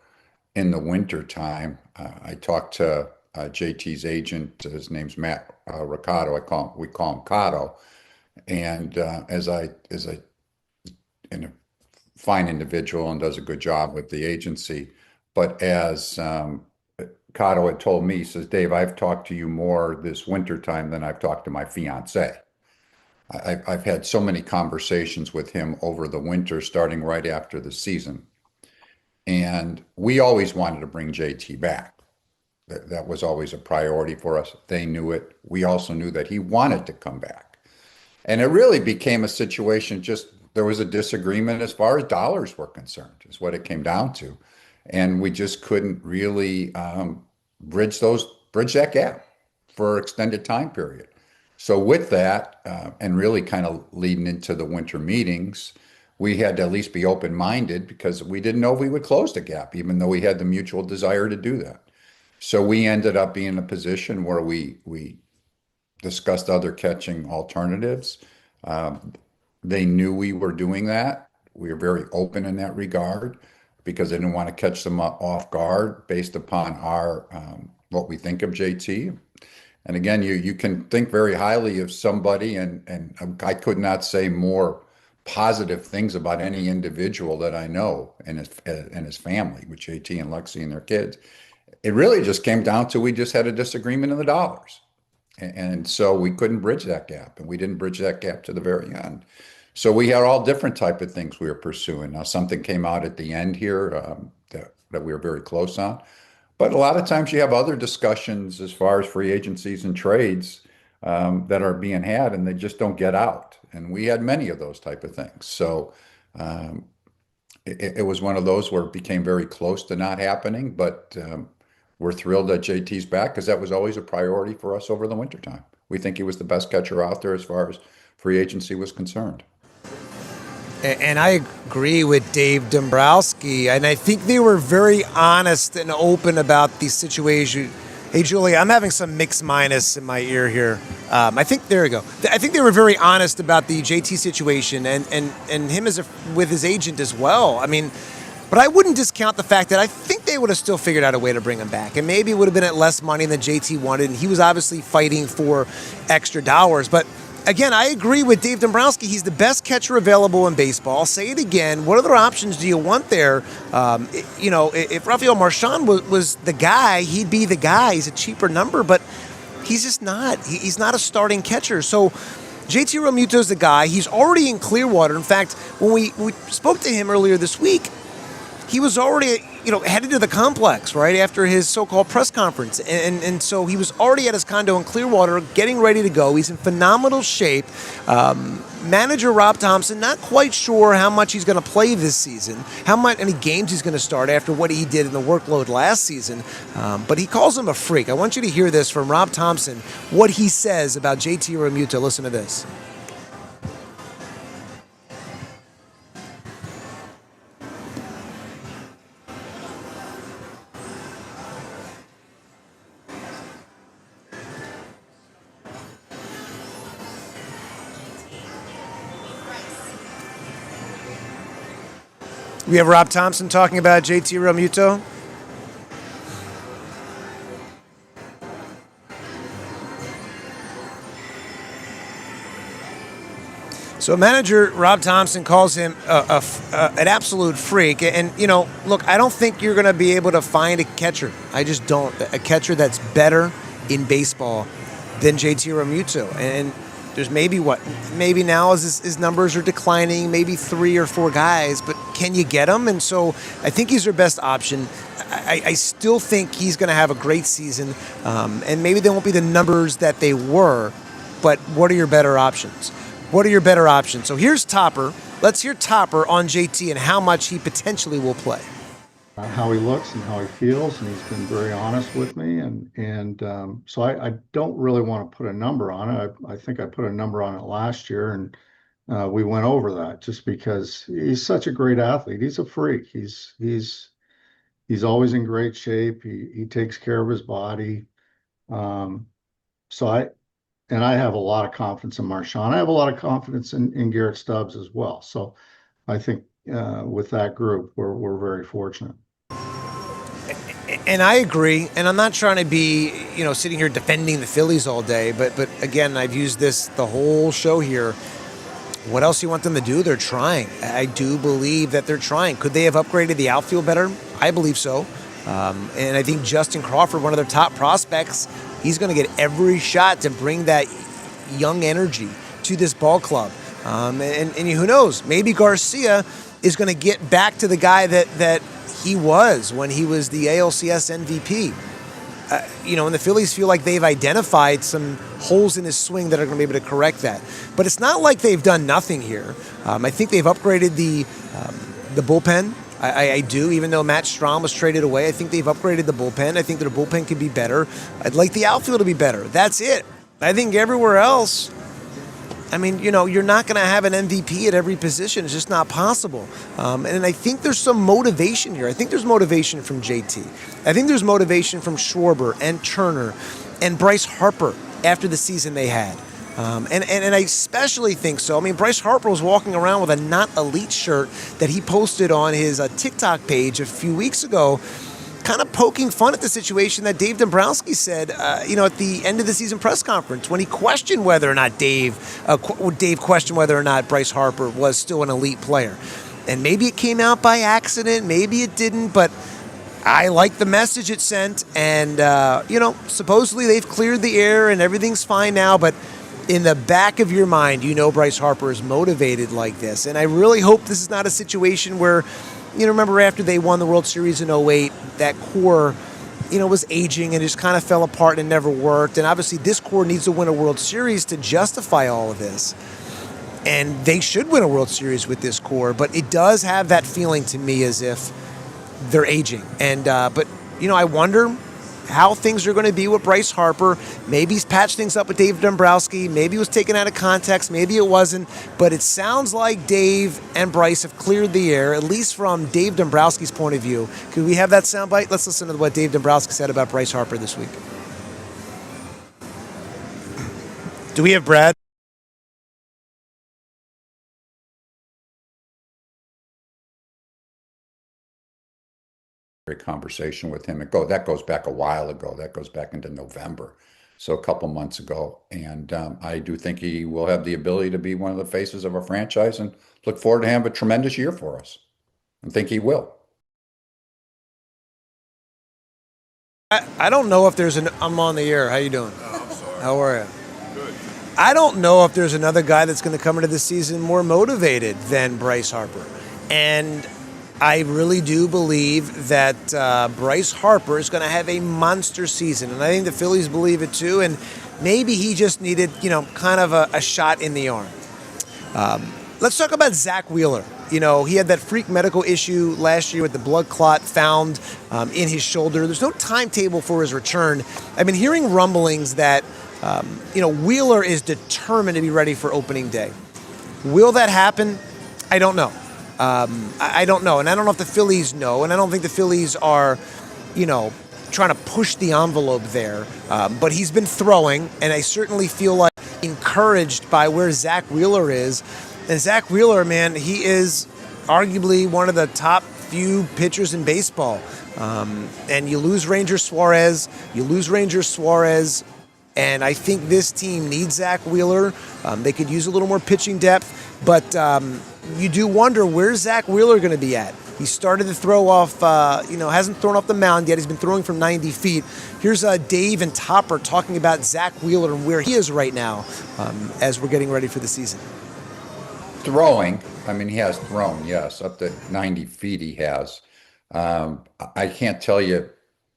in the winter time. I talked to JT's agent. His name's Matt Ricardo. We call him Cotto. And as a fine individual and does a good job with the agency, but as Cotto had told me, he says, Dave, I've talked to you more this winter time than I've talked to my fiance. I've had so many conversations with him over the winter, starting right after the season. And we always wanted to bring JT back. That was always a priority for us. They knew it. We also knew that he wanted to come back. And it really became a situation, there was a disagreement as far as dollars were concerned, is what it came down to. And we just couldn't really bridge that gap for an extended time period. So with that, and really kind of leading into the winter meetings, we had to at least be open-minded because we didn't know if we would close the gap, even though we had the mutual desire to do that. So we ended up being in a position where we discussed other catching alternatives. They knew we were doing that. We were very open in that regard, because I didn't want to catch them off guard based upon our what we think of JT. And again, you can think very highly of somebody, and I could not say more positive things about any individual that I know and his family, with JT and Lexi and their kids. It really just came down to we just had a disagreement in the dollars. And so we couldn't bridge that gap, and we didn't bridge that gap to the very end. So we had all different type of things we were pursuing. Now, something came out at the end here that we were very close on. But a lot of times you have other discussions as far as free agencies and trades that are being had, and they just don't get out. And we had many of those type of things. So it was one of those where it became very close to not happening. But we're thrilled that JT's back, because that was always a priority for us over the wintertime. We think he was the best catcher out there as far as free agency was concerned. And I agree with Dave Dombrowski, and I think they were very honest and open about the situation. Hey, Julie, I'm having some mixed minus in my ear here. I think there we go. I think they were very honest about the JT situation and him with his agent as well. I mean, but I wouldn't discount the fact that I think they would have still figured out a way to bring him back, and maybe it would have been at less money than JT wanted. And he was obviously fighting for extra dollars, but. Again, I agree with Dave Dombrowski. He's the best catcher available in baseball. I'll say it again. What other options do you want there? If Rafael Marchand was the guy, he'd be the guy. He's a cheaper number, but he's just not. He's not a starting catcher. So JT Realmuto's the guy. He's already in Clearwater. In fact, when we spoke to him earlier this week, he was already, headed to the complex right after his so-called press conference. And so he was already at his condo in Clearwater getting ready to go. He's in phenomenal shape. Manager Rob Thompson, not quite sure how much he's going to play this season, any games he's going to start after what he did in the workload last season. But he calls him a freak. I want you to hear this from Rob Thompson, what he says about JT Realmuto. Listen to this. We have Rob Thompson talking about JT Realmuto. So manager Rob Thompson calls him an absolute freak. And, look, I don't think you're going to be able to find a catcher. I just don't. A catcher that's better in baseball than JT Realmuto. And there's maybe now as his numbers are declining, maybe 3 or 4 guys, but can you get him? And so I think he's their best option. I still think he's going to have a great season, and maybe they won't be the numbers that they were, but what are your better options? What are your better options? So here's Topper. Let's hear Topper on JT and how much he potentially will play. How he looks and how he feels, and he's been very honest with me, and so I don't really want to put a number on it. I think I put a number on it last year, and we went over that just because he's such a great athlete. He's a freak. He's always in great shape. He takes care of his body. So I have a lot of confidence in Marshawn. I have a lot of confidence in Garrett Stubbs as well. So I think with that group, we're very fortunate. And I agree, and I'm not trying to be, sitting here defending the Phillies all day, but again, I've used this the whole show here. What else do you want them to do? They're trying. I do believe that they're trying. Could they have upgraded the outfield better? I believe so. And I think Justin Crawford, one of their top prospects, he's going to get every shot to bring that young energy to this ball club. And who knows? Maybe Garcia is going to get back to the guy that he was when he was the ALCS MVP. And the Phillies feel like they've identified some holes in his swing that are going to be able to correct that. But it's not like they've done nothing here. I think they've upgraded the bullpen. I do, even though Matt Strahm was traded away. I think they've upgraded the bullpen. I think their bullpen could be better. I'd like the outfield to be better. That's it. I think everywhere else, you're not going to have an MVP at every position. It's just not possible. And I think there's some motivation here. I think there's motivation from JT. I think there's motivation from Schwarber and Turner and Bryce Harper after the season they had. And I especially think so. Bryce Harper was walking around with a Not Elite shirt that he posted on his TikTok page a few weeks ago, kind of poking fun at the situation that Dave Dombrowski said, at the end of the season press conference when he questioned whether or not Dave questioned whether or not Bryce Harper was still an elite player. And maybe it came out by accident, maybe it didn't, but I like the message it sent. And, supposedly they've cleared the air and everything's fine now, but in the back of your mind, Bryce Harper is motivated like this. And I really hope this is not a situation where, remember after they won the World Series in 2008, that core, was aging and just kind of fell apart and never worked. And obviously this core needs to win a World Series to justify all of this. And they should win a World Series with this core, but it does have that feeling to me as if they're aging. And, but I wonder how things are going to be with Bryce Harper. Maybe he's patched things up with Dave Dombrowski. Maybe it was taken out of context. Maybe it wasn't. But it sounds like Dave and Bryce have cleared the air, at least from Dave Dombrowski's point of view. Could we have that soundbite? Let's listen to what Dave Dombrowski said about Bryce Harper this week. Do we have Brad? Conversation with him. That goes back a while ago. That goes back into November, so a couple months ago. And I do think he will have the ability to be one of the faces of our franchise, and look forward to having a tremendous year for us. I think he will. I don't know if there's I'm on the air. How you doing? Oh, I'm sorry. How are you? Good. I don't know if there's another guy that's going to come into the season more motivated than Bryce Harper. And I really do believe that Bryce Harper is going to have a monster season, and I think the Phillies believe it too. And maybe he just needed, kind of a shot in the arm. Let's talk about Zach Wheeler. He had that freak medical issue last year with the blood clot found in his shoulder. There's no timetable for his return. I've been hearing rumblings that, Wheeler is determined to be ready for opening day. Will that happen? I don't know. I don't know. And I don't know if the Phillies know. And I don't think the Phillies are, trying to push the envelope there. But he's been throwing, and I certainly feel like encouraged by where Zach Wheeler is. And Zach Wheeler, man, he is arguably one of the top few pitchers in baseball. And you lose Ranger Suarez, and I think this team needs Zach Wheeler. They could use a little more pitching depth, but you do wonder, where's Zach Wheeler going to be at? He started to throw off, hasn't thrown off the mound yet. He's been throwing from 90 feet. Here's Dave and Topper talking about Zach Wheeler and where he is right now as we're getting ready for the season. Throwing, he has thrown, yes, up to 90 feet he has. I can't tell you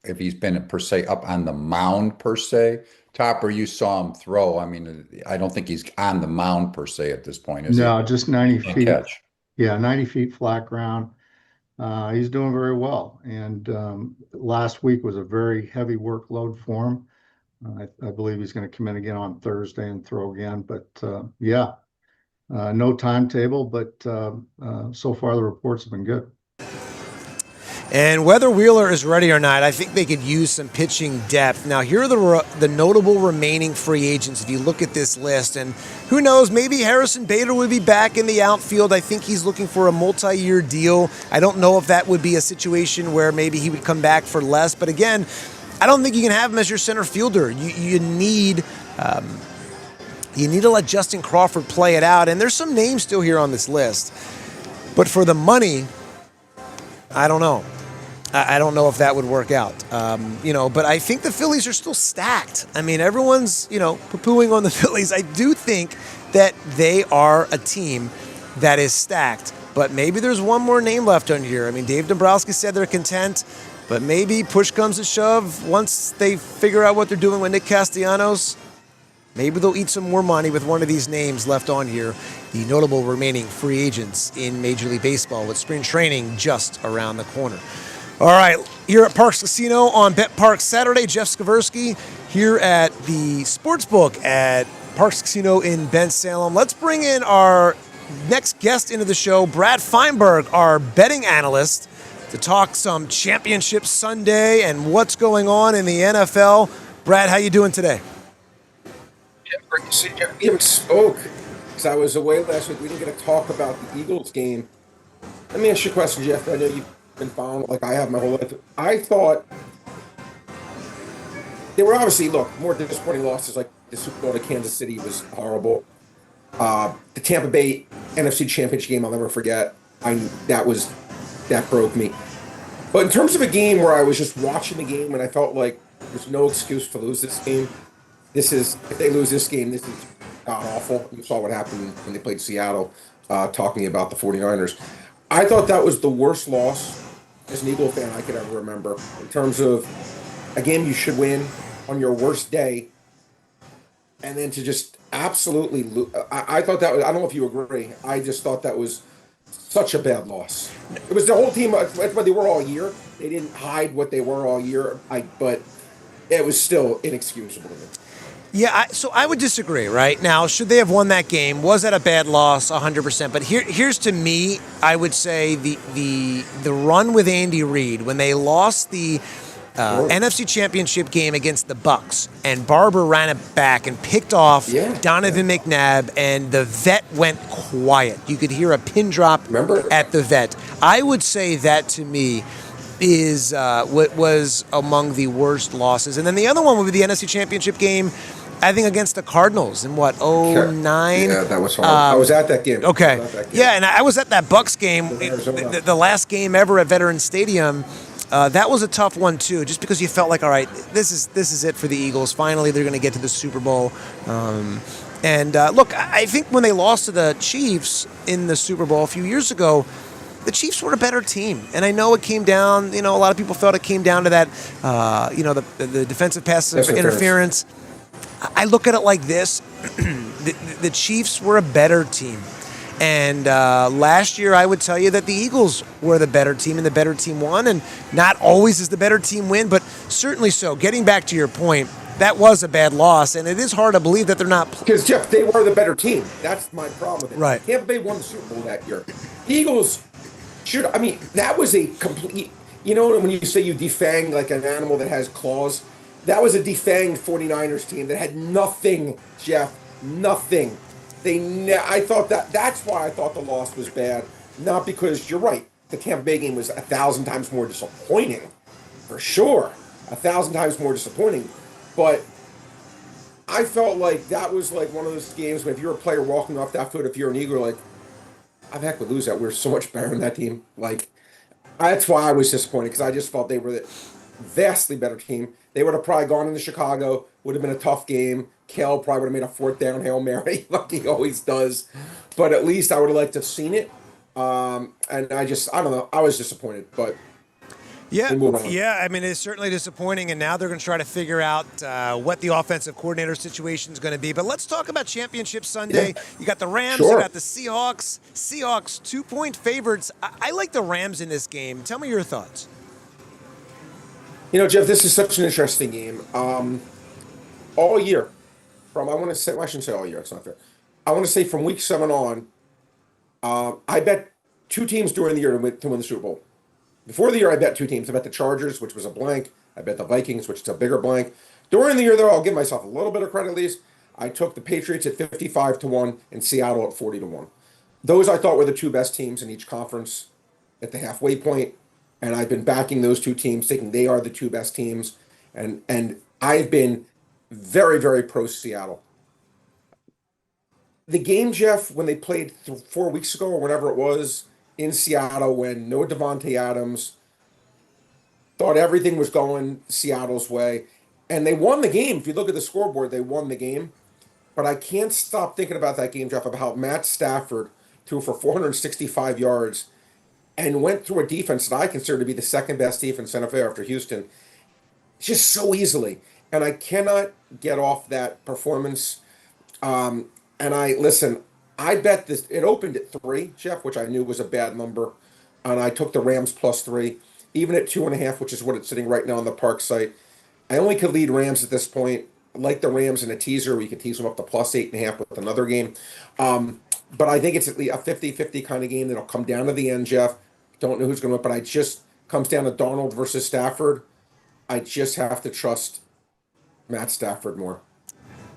if he's been per se up on the mound per se. Topper, you saw him throw. I don't think he's on the mound per se at this point, is he? No, just 90 feet. Catch. Yeah, 90 feet flat ground. He's doing very well. And last week was a very heavy workload for him. I believe he's going to come in again on Thursday and throw again. But no timetable, but so far the reports have been good. And whether Wheeler is ready or not, I think they could use some pitching depth. Now, here are the notable remaining free agents if you look at this list. And who knows, maybe Harrison Bader would be back in the outfield. I think he's looking for a multi-year deal. I don't know if that would be a situation where maybe he would come back for less. But again, I don't think you can have him as your center fielder. You need to let Justin Crawford play it out. And there's some names still here on this list. But for the money, I don't know. I don't know if that would work out, but I think the Phillies are still stacked. Everyone's, poo-pooing on the Phillies. I do think that they are a team that is stacked, but maybe there's one more name left on here. Dave Dombrowski said they're content, but maybe push comes to shove. Once they figure out what they're doing with Nick Castellanos, maybe they'll eat some more money with one of these names left on here, the notable remaining free agents in Major League Baseball with spring training just around the corner. All right, here at Parx Casino on Parx Saturday, Jeff Skversky here at the Sportsbook at Parx Casino in Bensalem. Let's bring in our next guest into the show, Brad Feinberg, our betting analyst, to talk some Championship Sunday and what's going on in the NFL. Brad, how you doing today? Yeah, great to see you. We haven't spoke because I was away last week. We didn't get to talk about the Eagles game. Let me ask you a question, Jeff. I know you've been following like I have my whole life. I thought they were obviously, more disappointing losses, like the Super Bowl to Kansas City was horrible. The Tampa Bay NFC Championship game, I'll never forget. That broke me. But in terms of a game where I was just watching the game and I felt like there's no excuse to lose this game. If they lose this game, this is god awful. You saw what happened when they played Seattle, talking about the 49ers. I thought that was the worst loss as an Eagle fan I could ever remember. In terms of a game you should win on your worst day, and then to just absolutely lose. I thought that was, I don't know if you agree, I just thought that was such a bad loss. It was the whole team, that's what they were all year. They didn't hide what they were all year, but it was still inexcusable to me. Yeah, so I would disagree, right? Now, should they have won that game? Was that a bad loss? 100%. But here's to me, I would say the run with Andy Reid, when they lost the NFC Championship game against the Bucs, and Barber ran it back and picked off Donovan McNabb, and the vet went quiet. You could hear a pin drop at the vet. I would say that, to me, is what was among the worst losses. And then the other one would be the NFC Championship game, I think, against the Cardinals in 2009? Yeah, that was hard. I was at that game. Okay. Yeah, and I was at that Bucs game, the last game ever at Veterans Stadium. That was a tough one too, just because you felt like, all right, this is it for the Eagles. Finally, they're going to get to the Super Bowl. Look, I think when they lost to the Chiefs in the Super Bowl a few years ago, the Chiefs were a better team. And I know it came down, a lot of people felt it came down to that, the defensive pass interference. I look at it like this. The Chiefs were a better team. And last year, I would tell you that the Eagles were the better team, and the better team won. And not always does the better team win, but certainly so. Getting back to your point, that was a bad loss, and it is hard to believe that they're not. Because, Jeff, they were the better team. That's my problem with it. Right. Tampa Bay won the Super Bowl that year. The Eagles that was a complete, when you say you defang like an animal that has claws, that was a defanged 49ers team that had nothing, Jeff, nothing. I thought that's why I thought the loss was bad. Not because, you're right, the Tampa Bay game was 1,000 times more disappointing, for sure. 1,000 times more disappointing. But I felt like that was like one of those games when if you're a player walking off that foot, if you're an Eagle, like, I heck would lose that. We're so much better than that team. Like, that's why I was disappointed, because I just felt they were the vastly better team. They would have probably gone into Chicago, would have been a tough game. Kel probably would have made a fourth down Hail Mary, like he always does. But at least I would have liked to have seen it. And I don't know. I was disappointed, but Yeah, I mean, it's certainly disappointing, and now they're going to try to figure out what the offensive coordinator situation is going to be. But let's talk about Championship Sunday. Yeah. You got the Rams, you got the Seahawks. Seahawks, 2-point favorites. I like the Rams in this game. Tell me your thoughts. Jeff, this is such an interesting game. All year, I shouldn't say all year, it's not fair. I want to say from week 7 on, I bet 2 teams during the year to win the Super Bowl. Before the year, I bet 2 teams. I bet the Chargers, which was a blank. I bet the Vikings, which is a bigger blank. During the year, though, I'll give myself a little bit of credit at least. I took the Patriots at 55-1 and Seattle at 40-1. Those I thought were the 2 best teams in each conference at the halfway point. And I've been backing those 2 teams, thinking they are the 2 best teams. And I've been very, very pro Seattle. The game, Jeff, when they played 4 weeks ago or whatever it was in Seattle, when no Devontae Adams, thought everything was going Seattle's way. And they won the game. If you look at the scoreboard, they won the game. But I can't stop thinking about that game, Jeff, about how Matt Stafford threw for 465 yards and went through a defense that I consider to be the second best defense in NFL after Houston, just so easily. And I cannot get off that performance. And I bet this, it opened at 3, Jeff, which I knew was a bad number. And I took the Rams +3, even at 2.5, which is what it's sitting right now on the Parx site. I only could lead Rams at this point. I like the Rams in a teaser where you can tease them up to +8.5 with another game. But I think it's at least a 50-50 kind of game that'll come down to the end, Jeff. Don't know who's going to win, but I just comes down to Darnold versus Stafford. I just have to trust Matt Stafford more.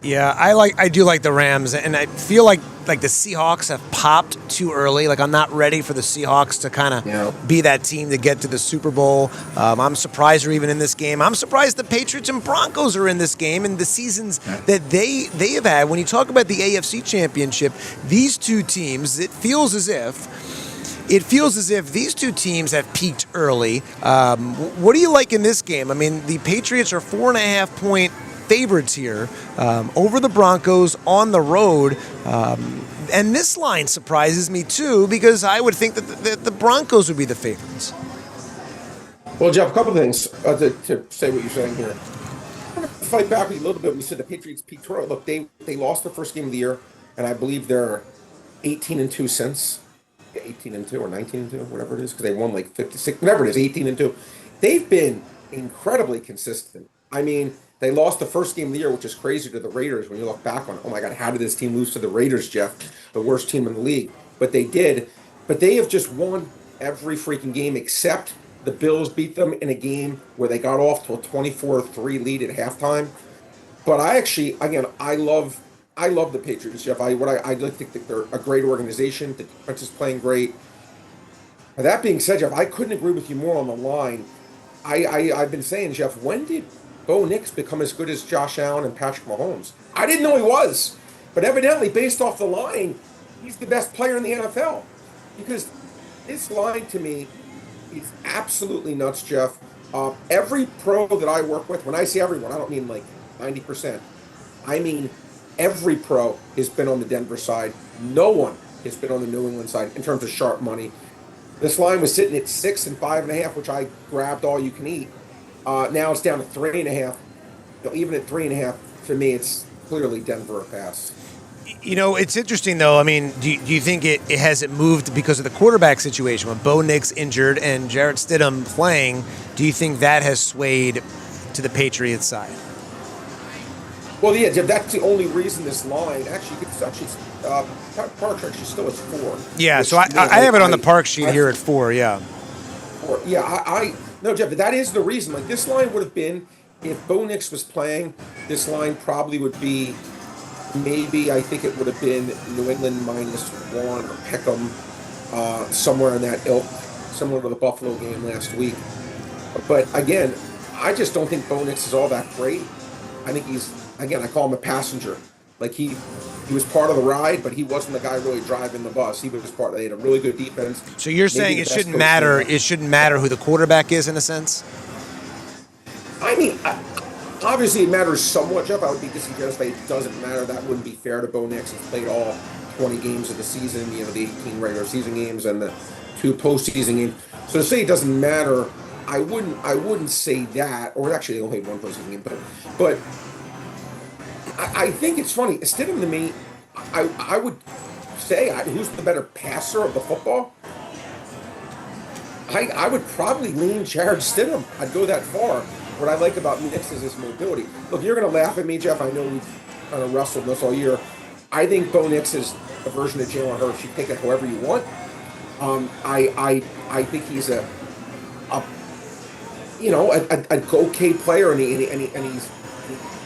Yeah, I do like the Rams, and I feel like the Seahawks have popped too early. Like, I'm not ready for the Seahawks to kind of be that team to get to the Super Bowl. I'm surprised they're even in this game. I'm surprised the Patriots and Broncos are in this game and the seasons that they have had. When you talk about the AFC Championship, these 2 teams, it feels as if these 2 teams have peaked early. What do you like in this game? I mean, the Patriots are 4.5-point favorites here over the Broncos on the road. And this line surprises me, too, because I would think that the Broncos would be the favorites. Well, Jeff, a couple of things to say what you're saying here. I'm going to fight back with you a little bit. We said the Patriots peaked early. Look, they lost the first game of the year, and I believe they're 18-2 since. 18-2 or 19-2, whatever it is, because they won like 56, whatever it is, 18-2. They've been incredibly consistent. I mean, they lost the first game of the year, which is crazy, to the Raiders when you look back on it. Oh my God, how did this team lose to the Raiders, Jeff? The worst team in the league. But they did. But they have just won every freaking game except the Bills beat them in a game where they got off to a 24-3 lead at halftime. But I love the Patriots, Jeff. I think that they're a great organization. The defense is playing great. That being said, Jeff, I couldn't agree with you more on the line. I've been saying, Jeff, when did Bo Nix become as good as Josh Allen and Patrick Mahomes? I didn't know he was. But evidently, based off the line, he's the best player in the NFL. Because this line, to me, is absolutely nuts, Jeff. Every pro that I work with, when I say everyone, I don't mean like 90%. I mean every pro has been on the Denver side. No one has been on the New England side in terms of sharp money. This line was sitting at 6 and 5.5, which I grabbed all you can eat. Now it's down to 3.5. Even at 3.5, for me, it's clearly Denver a pass. It's interesting, though. I mean, do you think it hasn't moved because of the quarterback situation? When Bo Nix injured and Jarrett Stidham playing, do you think that has swayed to the Patriots side? Well, yeah, that's the only reason this line actually Parx actually still is 4. Yeah, so I have it on the Parx sheet here at 4. Yeah. 4. Yeah, no, Jeff, that is the reason. Like, this line would have been, if Bo Nix was playing, this line probably would be, maybe I think it would have been New England -1 or Peckham, somewhere in that ilk, similar to the Buffalo game last week. But again, I just don't think Bo Nix is all that great. I think he's, again, I call him a passenger. Like, he was part of the ride, but he wasn't the guy really driving the bus. He was part. They had a really good defense. So you're saying it shouldn't matter. It shouldn't matter who the quarterback is, in a sense. I mean, obviously it matters somewhat, Jeff. I would be disingenuous if it doesn't matter. That wouldn't be fair to Bo Nix. He's played all 20 games of the season. The 18 regular season games and the 2 postseason games. So to say it doesn't matter, I wouldn't say that. Or actually, they only played 1 postseason game, but. I think it's funny. Stidham, to me, I would say, who's the better passer of the football? I would probably lean Jarrett Stidham. I'd go that far. What I like about Nix is his mobility. Look, you're going to laugh at me, Jeff. I know we've kind of wrestled this all year. I think Bo Nix is a version of Jalen Hurts. You take it however you want. I think he's a okay player, and he's.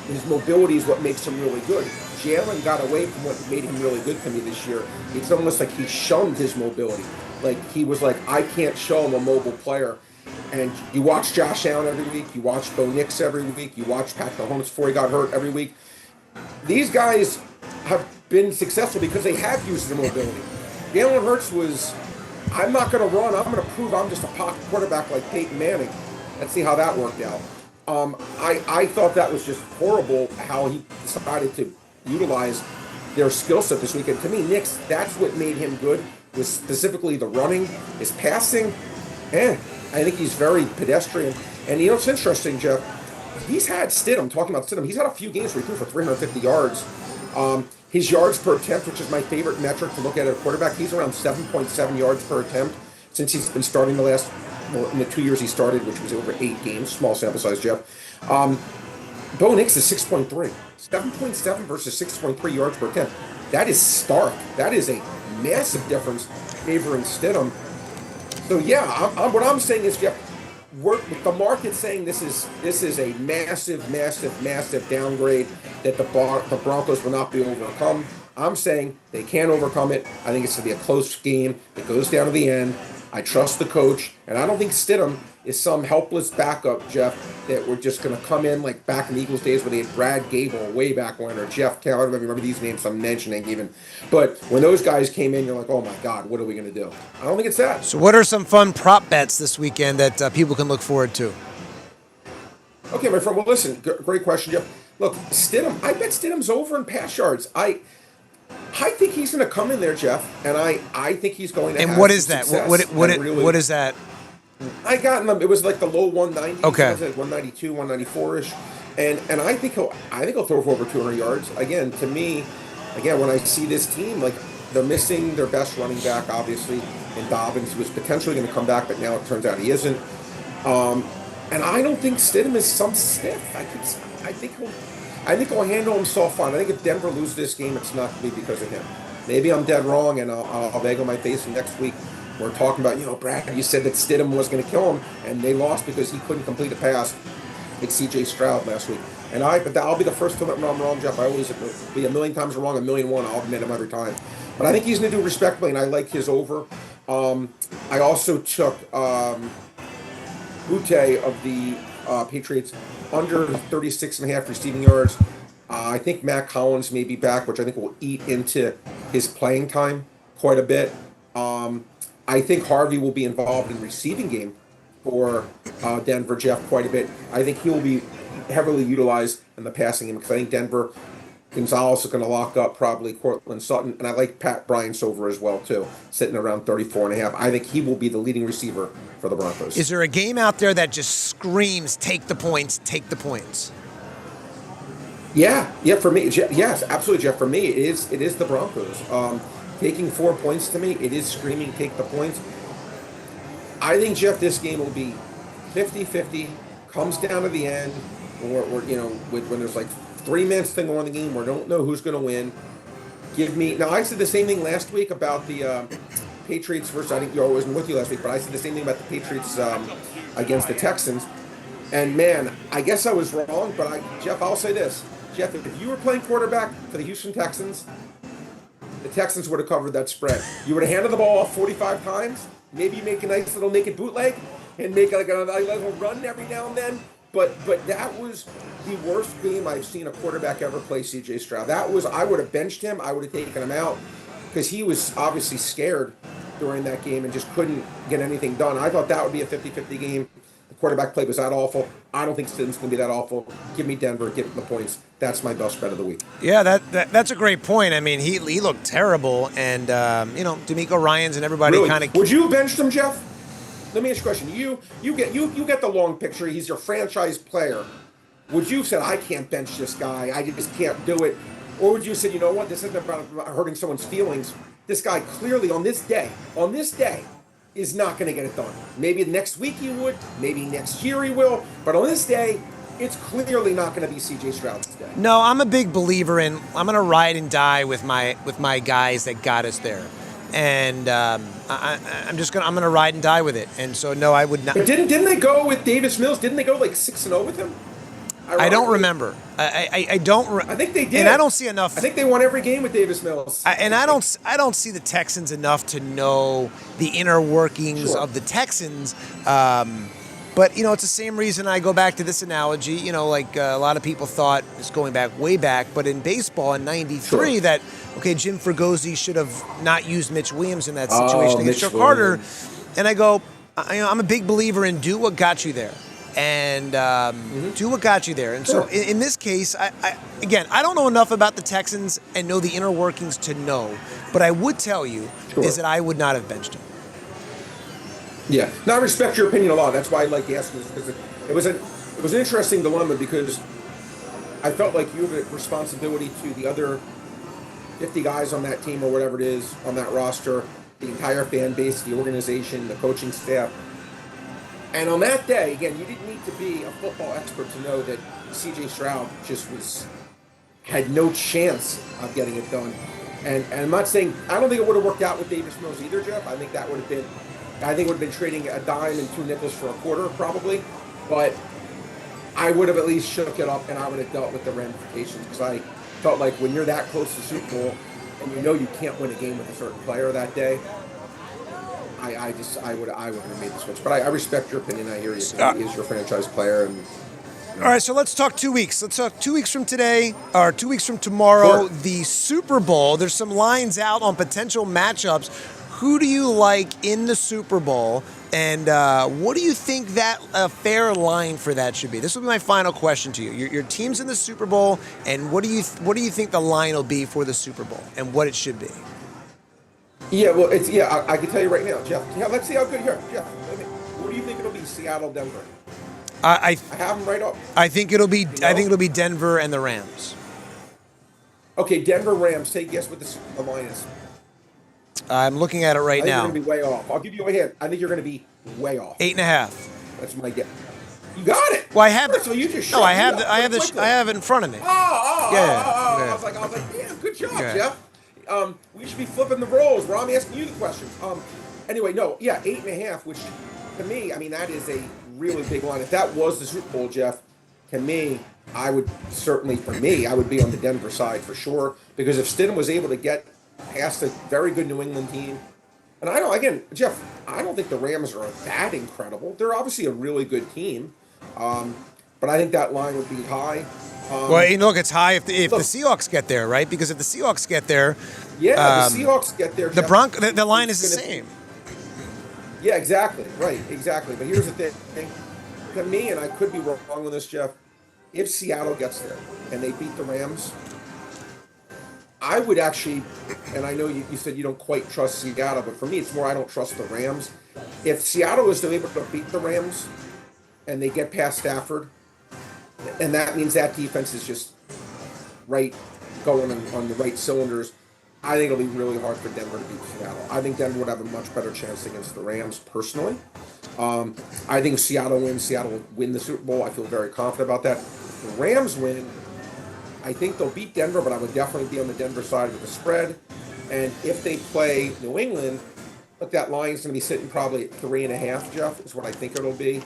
His mobility is what makes him really good. Jalen got away from what made him really good for me this year. It's almost like he shunned his mobility. Like, he was like, I can't show him a mobile player. And you watch Josh Allen every week. You watch Bo Nix every week. You watch Patrick Mahomes before he got hurt every week. These guys have been successful because they have used their mobility. Jalen Hurts was, I'm not going to run. I'm going to prove I'm just a pocket quarterback like Peyton Manning. Let's see how that worked out. I thought that was just horrible how he decided to utilize their skill set this weekend. To me, Nix, that's what made him good, was specifically the running, his passing. I think he's very pedestrian. And it's interesting, Jeff, he's had Stidham, talking about Stidham, he's had a few games where he threw for 350 yards. His yards per attempt, which is my favorite metric to look at a quarterback, he's around 7.7 yards per attempt since he's been starting in the 2 years he started, which was over 8 games, small sample size, Jeff. Bo Nix is 6.3. 7.7 versus 6.3 yards per attempt. That is stark. That is a massive difference favoring Stidham. So, yeah, what I'm saying is, Jeff, the market's saying this is a massive downgrade that the Broncos will not be overcome. I'm saying they can overcome it. I think it's going to be a close game. It goes down to the end. I trust the coach, and I don't think Stidham is some helpless backup, Jeff, that we're just going to come in like back in the Eagles days when they had Brad Gable way back when, or Jeff Keller. I don't remember these names I'm mentioning even. But when those guys came in, you're like, oh my God, what are we going to do? I don't think it's that. So what are some fun prop bets this weekend that people can look forward to? Okay, my friend. Well, listen, great question, Jeff. Look, Stidham, I bet Stidham's over in pass yards. I think he's going to come in there, Jeff, and I think he's going to. And have what is that? What is that? I got him. It was like the low 190s. Okay. It was like 192, 194ish, and I think he'll throw for over 200 yards. Again, to me, when I see this team, like, they're missing their best running back, obviously, in Dobbins, who was potentially going to come back, but now it turns out he isn't. And I don't think Stidham is some stiff. I think he'll handle himself fine. I think if Denver loses this game, it's not going to be because of him. Maybe I'm dead wrong, and I'll egg on my face. And next week, we're talking about, Brad, you said that Stidham was going to kill him, and they lost because he couldn't complete a pass like C.J. Stroud last week. But I'll be the first to admit I'm wrong, Jeff. I always be a million times wrong, 1,000,001. I'll admit him every time. But I think he's going to do respectfully, and I like his over. I also took Butte of the Patriots under 36.5 receiving yards. I think Matt Collins may be back, which I think will eat into his playing time quite a bit. I think Harvey will be involved in receiving game for Denver, Jeff, quite a bit. I think he will be heavily utilized in the passing game because I think Denver Gonzalez is going to lock up probably Cortland Sutton, and I like Pat Bryant's over as well too, sitting around 34.5. I think he will be the leading receiver for the Broncos. Is there a game out there that just screams, take the points, take the points? Yeah, for me, yes, absolutely, Jeff. For me, it is the Broncos. Taking 4 points to me, it is screaming, take the points. I think, Jeff, this game will be 50-50, comes down to the end, or when there's like 3 minutes to go in the game, we don't know who's going to win. Now, I said the same thing last week about the Patriots versus, I think I wasn't with you last week, but I said the same thing about the Patriots against the Texans. And man, I guess I was wrong, but Jeff, I'll say this. Jeff, if you were playing quarterback for the Houston Texans, the Texans would have covered that spread. You would have handed the ball off 45 times, maybe make a nice little naked bootleg, and make like a little run every now and then. But that was the worst game I've seen a quarterback ever play, C.J. Stroud. I would have benched him. I would have taken him out because he was obviously scared during that game and just couldn't get anything done. I thought that would be a 50-50 game. The quarterback play was that awful. I don't think Stidham's going to be that awful. Give me Denver. Give me the points. That's my best bet of the week. Yeah, that's a great point. I mean, he looked terrible, and D'Amico Ryans and everybody Really? kind of. Would you have benched him, Jeff? Let me ask you a question. You get the long picture. He's your franchise player. Would you have said, I can't bench this guy. I just can't do it? Or would you have said, you know what? This isn't about hurting someone's feelings. This guy clearly on this day, is not going to get it done. Maybe next week he would. Maybe next year he will. But on this day, it's clearly not going to be C.J. Stroud's day. No, I'm a big believer in. I'm going to ride and die with my guys that got us there, and I'm going to ride and die with it. And so no, I would not. But didn't they go with Davis Mills? Didn't they go like 6-0 with him? I don't remember. I don't. I think they did. And I don't see enough. I think they won every game with Davis Mills. I don't see the Texans enough to know the inner workings of the Texans. But it's the same reason I go back to this analogy. Like a lot of people thought it's going back way back, but in baseball in '93 that Jim Fregosi should have not used Mitch Williams in that situation against Chuck Carter. And I go, I'm a big believer in do what got you there. And do what got you there. And so in this case, I don't know enough about the Texans and know the inner workings to know. But I would tell you is that I would not have benched him. Yeah. Now, I respect your opinion a lot. That's why I like asking this, because it was an interesting dilemma, because I felt like you have a responsibility to the other 50 guys on that team or whatever it is on that roster, the entire fan base, the organization, the coaching staff. And on that day, again, you didn't need to be a football expert to know that C.J. Stroud just had no chance of getting it done. And I'm not saying, I don't think it would have worked out with Davis Mills either, Jeff. I think it would have been trading a dime and 2 nickels for a quarter probably. But I would have at least shook it up, and I would have dealt with the ramifications, because I felt like when you're that close to the Super Bowl and you can't win a game with a certain player that day, I would have made the switch. But I respect your opinion. I hear you. He is your franchise player. And all right, so let's talk 2 weeks. Let's talk 2 weeks from today, or 2 weeks from tomorrow, the Super Bowl. There's some lines out on potential matchups. Who do you like in the Super Bowl, and what do you think that a fair line for that should be? This will be my final question to you. Your team's in the Super Bowl, and what do you think the line will be for the Super Bowl, and what it should be? Yeah, well, I can tell you right now, Jeff. Yeah, let's see how good here, Jeff. What do you think it'll be? Seattle, Denver. I have them right up. I think it'll be Denver and the Rams. Okay, Denver Rams. Take a guess what the line is. I'm looking at it right now. I think you're going to be way off. I'll give you a hint. I think you're going to be way off. 8.5. That's my guess. You got it. Well, I have it. So you just I have it in front of me. I was like, damn, good job, Jeff. We should be flipping the roles where I'm asking you the questions. Anyway, no, 8.5, which to me, that is a really big line. If that was the Super Bowl, Jeff, to me, I would be on the Denver side for sure, because if Stidham was able to get past a very good New England team, and Jeff, I don't think the Rams are that incredible. They're obviously a really good team, but I think that line would be high. Well, look, it's high if the Seahawks get there, right? Because if the Seahawks get there, the Seahawks get there, the line is the same. Yeah, exactly, right, exactly. But here's the thing: to me, and I could be wrong on this, Jeff. If Seattle gets there and they beat the Rams, I would actually, and I know you said you don't quite trust Seattle, but for me, it's more I don't trust the Rams. If Seattle is still able to beat the Rams and they get past Stafford, and that means that defense is just right going on the right cylinders, I think it'll be really hard for Denver to beat Seattle. I think Denver would have a much better chance against the Rams personally. I think Seattle wins. Seattle will win the Super Bowl. I feel very confident about that. If the Rams win, I think they'll beat Denver, but I would definitely be on the Denver side with the spread. And if they play New England, look, that line's going to be sitting probably at 3.5, Jeff, is what I think it'll be.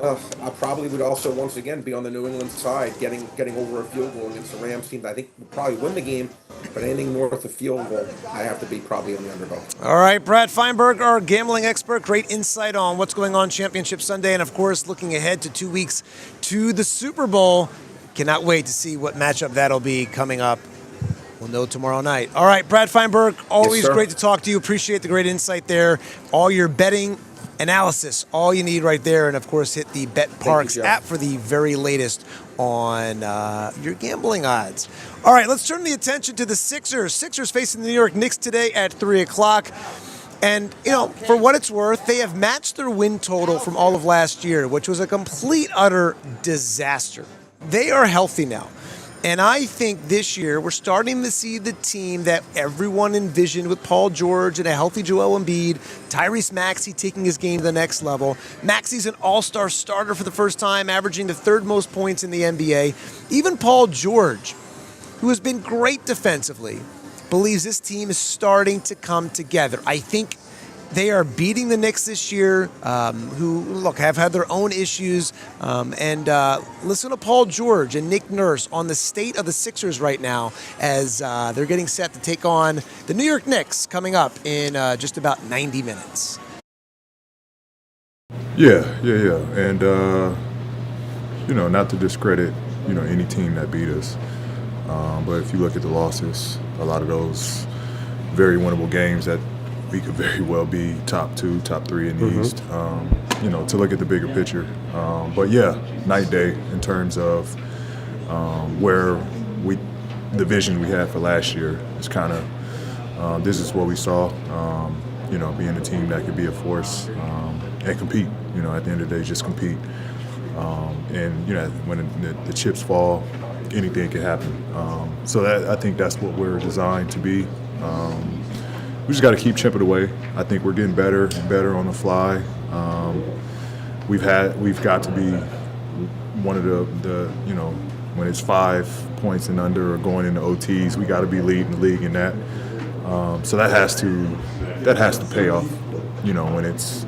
I probably would also once again be on the New England side, getting over a field goal against the Rams team. I think we'll probably win the game, but anything north of field goal, I have to be probably on the underdog. All right, Brad Feinberg, our gambling expert, great insight on what's going on Championship Sunday, and of course, looking ahead to 2 weeks to the Super Bowl. Cannot wait to see what matchup that'll be coming up. We'll know tomorrow night. All right, Brad Feinberg, always Yes, great to talk to you. Appreciate the great insight there. All your betting analysis, all you need right there. And, of course, hit the Bet Parx app for the very latest on your gambling odds. All right, let's turn the attention to the Sixers. Sixers facing the New York Knicks today at 3 o'clock. And, you know, for what it's worth, they have matched their win total from all of last year, which was a complete, utter disaster. They are healthy now. And I think this year we're starting to see the team that everyone envisioned with Paul George and a healthy Joel Embiid, Tyrese Maxey taking his game to the next level. Maxey's an all-star starter for the first time, averaging the third most points in the NBA. Even Paul George, who has been great defensively, believes this team is starting to come together. I think they are beating the Knicks this year, who, look, have had their own issues. Listen to Paul George and Nick Nurse on the state of the Sixers right now as they're getting set to take on the New York Knicks coming up in just about 90 minutes. Yeah. And, not to discredit, any team that beat us. But if you look at the losses, a lot of those very winnable games that we could very well be top 2, top 3 in the East, to look at the bigger picture. But yeah, night day in terms of where the vision we had for last year is kind of, this is what we saw, being a team that could be a force and compete, at the end of the day, just compete. When the chips fall, anything can happen. So I think that's what we're designed to be. We just got to keep chipping away. I think we're getting better and better on the fly. We've got to be one of the when it's 5 points and under or going into OTs, we got to be leading the league in that. So that has to pay off. When it's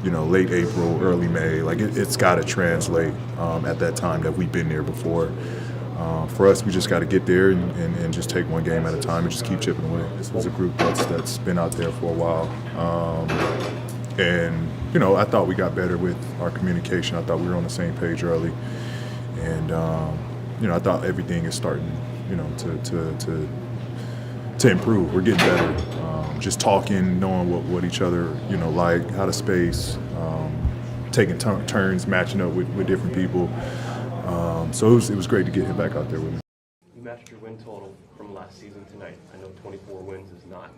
late April, early May, like it's got to translate at that time that we've been there before. For us, we just got to get there and just take one game at a time and just keep chipping away. This was a group that's been out there for a while. I thought we got better with our communication. I thought we were on the same page early. And, I thought everything is starting, to improve. We're getting better. Just talking, knowing what each other, like, how to space, taking turns, matching up with different people. So it was great to get him back out there with me. You matched your win total from last season tonight. I know 24 wins is not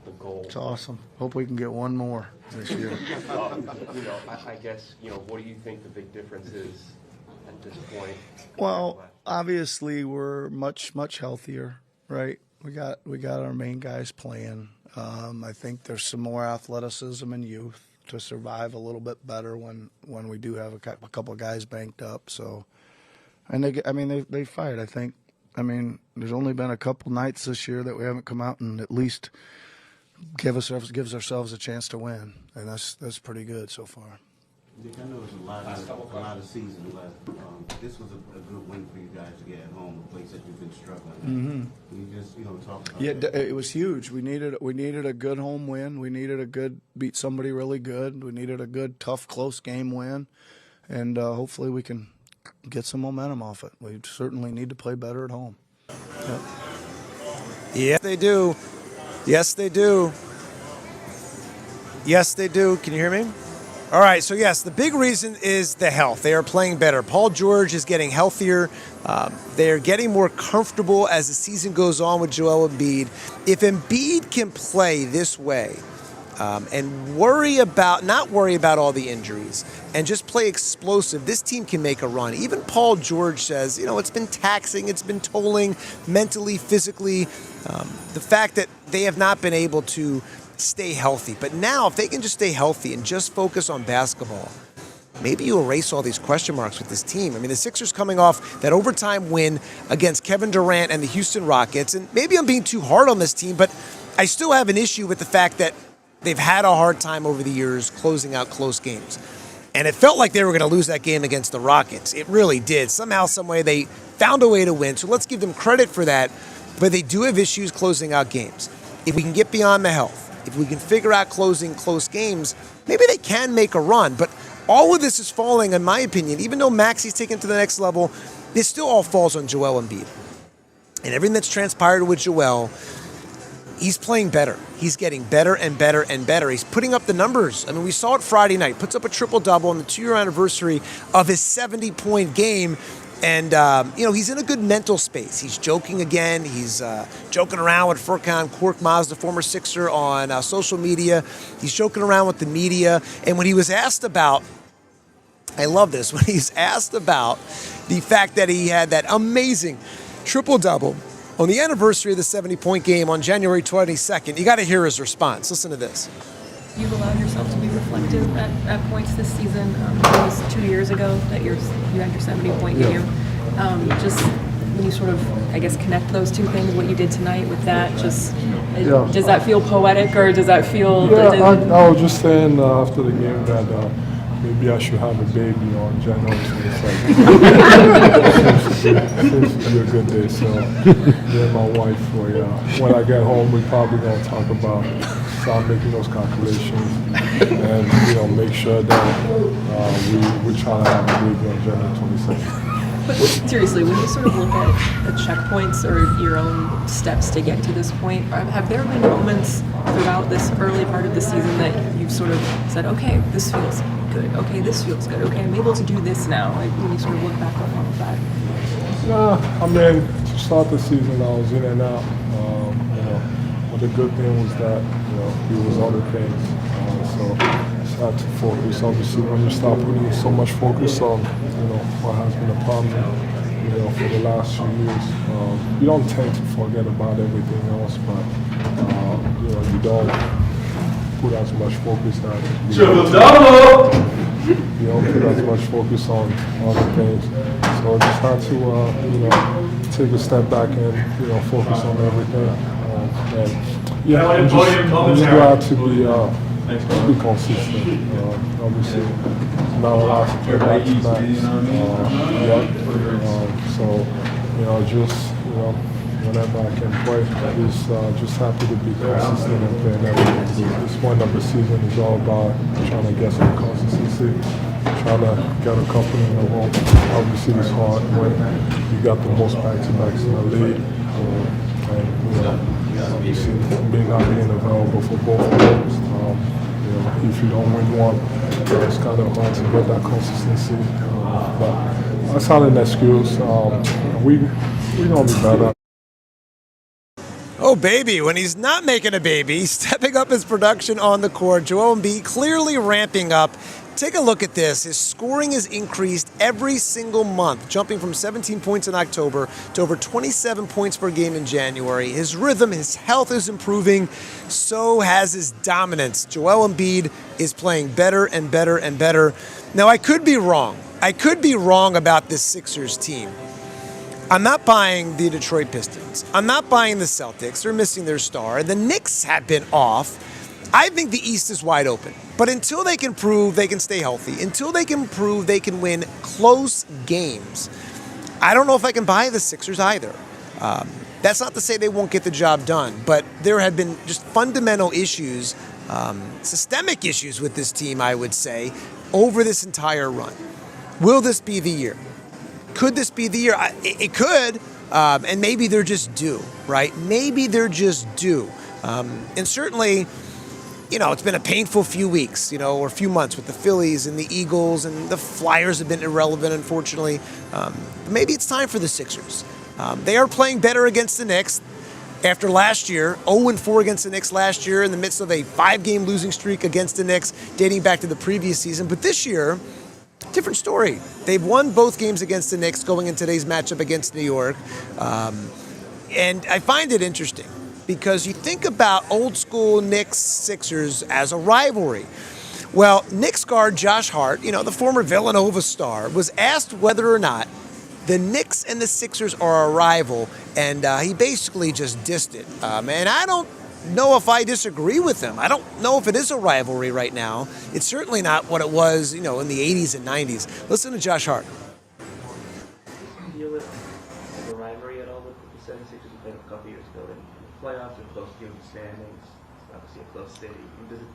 the goal. It's awesome. Hope we can get one more this year. I guess, what do you think the big difference is at this point? Well, obviously we're much healthier, right? We got our main guys playing. I think there's some more athleticism and youth to survive a little bit better when we do have a couple of guys banked up. So, and they fight. I think. There's only been a couple nights this year that we haven't come out and at least gives ourselves a chance to win, and that's pretty good so far. Nick, I know there's a lot of season left. This was a good win for you guys to get at home, a place that you've been struggling at. Can you just talk about that? It was huge. We needed a good home win. We needed a good beat somebody really good. We needed a good, tough, close game win, and hopefully we can get some momentum off it. We certainly need to play better at home. Yep. Yes, they do. Yes, they do. Yes, they do. Can you hear me? All right, so yes, the big reason is the health. They are playing better. Paul George is getting healthier. They're getting more comfortable as the season goes on with Joel Embiid. If Embiid can play this way and not worry about all the injuries and just play explosive, this team can make a run. Even Paul George says, it's been taxing, it's been tolling mentally, physically. The fact that they have not been able to stay healthy. But now, if they can just stay healthy and just focus on basketball, maybe you erase all these question marks with this team. I mean, the Sixers coming off that overtime win against Kevin Durant and the Houston Rockets, and maybe I'm being too hard on this team, but I still have an issue with the fact that they've had a hard time over the years closing out close games. And it felt like they were going to lose that game against the Rockets. It really did. Somehow, some way, they found a way to win. So let's give them credit for that. But they do have issues closing out games. If we can get beyond the health, if we can figure out closing close games, maybe they can make a run. But all of this is falling, in my opinion, even though Maxi's taken to the next level, it still all falls on Joel Embiid. And everything that's transpired with Joel, he's playing better. He's getting better and better and better. He's putting up the numbers. I mean, we saw it Friday night. Puts up a triple-double on the 2-year anniversary of his 70-point game. And, he's in a good mental space. He's joking again. He's joking around with Furkan Korkmaz, the former Sixer, on social media. He's joking around with the media. And when he was asked about, I love this, when he's asked about the fact that he had that amazing triple-double on the anniversary of the 70-point game on January 22nd, you got to hear his response. Listen to this. You've allowed yourself to be reflective at points this season. It was 2 years ago that you had your 70-point game. Just when you sort of, I guess, connect those two things, what you did tonight with that, does that feel poetic or does that feel... I was just saying after the game that maybe I should have a baby on January 22nd. Seems to be a good day. So me and my wife, when I get home, we're probably going to talk about, start making those calculations and, make sure that we try to have a baby on January 22nd. But seriously, when you sort of look at the checkpoints or your own steps to get to this point, have there been moments throughout this early part of the season that you've sort of said, okay, this feels good, okay, this feels good, okay, I'm able to do this now, like when you sort of look back on all of that? I mean, to start the season, I was in and out. But the good thing was that, it was other things. So just had to focus. Obviously, when you start putting so much focus on, what has been a problem, for the last few years, you don't tend to forget about everything else, but, you don't put as much focus on it. You don't put as much focus on other things. So just had to, take a step back and, focus on everything. I'm just glad to be consistent. Obviously, not a lot to play back to backs yet. So, whenever I can play, just happy to be consistent and playing everything. This point of the season is all about trying to get some consistency, trying to get a couple in a row. Obviously, it's hard when you got the most back-to-backs in the league. Obviously, being not being available for both games. If you don't win one, it's kind of hard to get that consistency. But that's not an excuse. We're going to be better. Oh, baby, when he's not making a baby, stepping up his production on the court, Joel Embiid clearly ramping up. Take a look at this. His scoring has increased every single month, jumping from 17 points in October to over 27 points per game in January. His rhythm, his health is improving. So has his dominance. Joel Embiid is playing better and better and better. Now, I could be wrong. I could be wrong about this Sixers team. I'm not buying the Detroit Pistons. I'm not buying the Celtics. They're missing their star. The Knicks have been off. I think the East is wide open. But until they can prove they can stay healthy, until they can prove they can win close games, I don't know if I can buy the Sixers either. That's not to say they won't get the job done, but there have been just fundamental issues, systemic issues with this team, I would say, over this entire run. Will this be the year? Could this be the year? It could, and maybe they're just due, right? Maybe they're just due. And certainly, it's been a painful few weeks, or few months with the Phillies and the Eagles, and the Flyers have been irrelevant, unfortunately. Maybe it's time for the Sixers. They are playing better against the Knicks after last year, 0-4 against the Knicks last year in the midst of a 5-game losing streak against the Knicks dating back to the previous season. But this year, different story. They've won both games against the Knicks going in today's matchup against New York. And I find it interesting because you think about old school Knicks-Sixers as a rivalry. Well, Knicks guard Josh Hart, the former Villanova star, was asked whether or not the Knicks and the Sixers are a rival, and he basically just dissed it. And I don't know if I disagree with him. I don't know if it is a rivalry right now. It's certainly not what it was, in the 80s and 90s. Listen to Josh Hart. Do you deal with a rivalry at all with the 76ers? You played a couple years ago in the playoffs and close to the standings. It's obviously a close city. Does it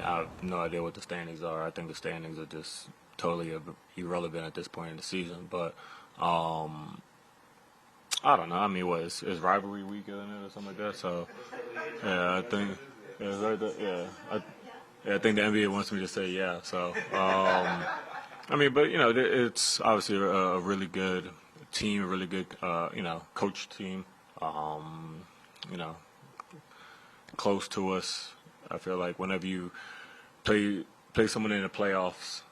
I have no idea what the standings are. I think the standings are just totally irrelevant at this point in the season. But I don't know. I mean, what is rivalry weekend in it or something like that? So yeah, I think I think the NBA wants me to say yeah. So I mean, but it's obviously a really good team, a really good coach team. Close to us. I feel like whenever you play someone in the playoffs,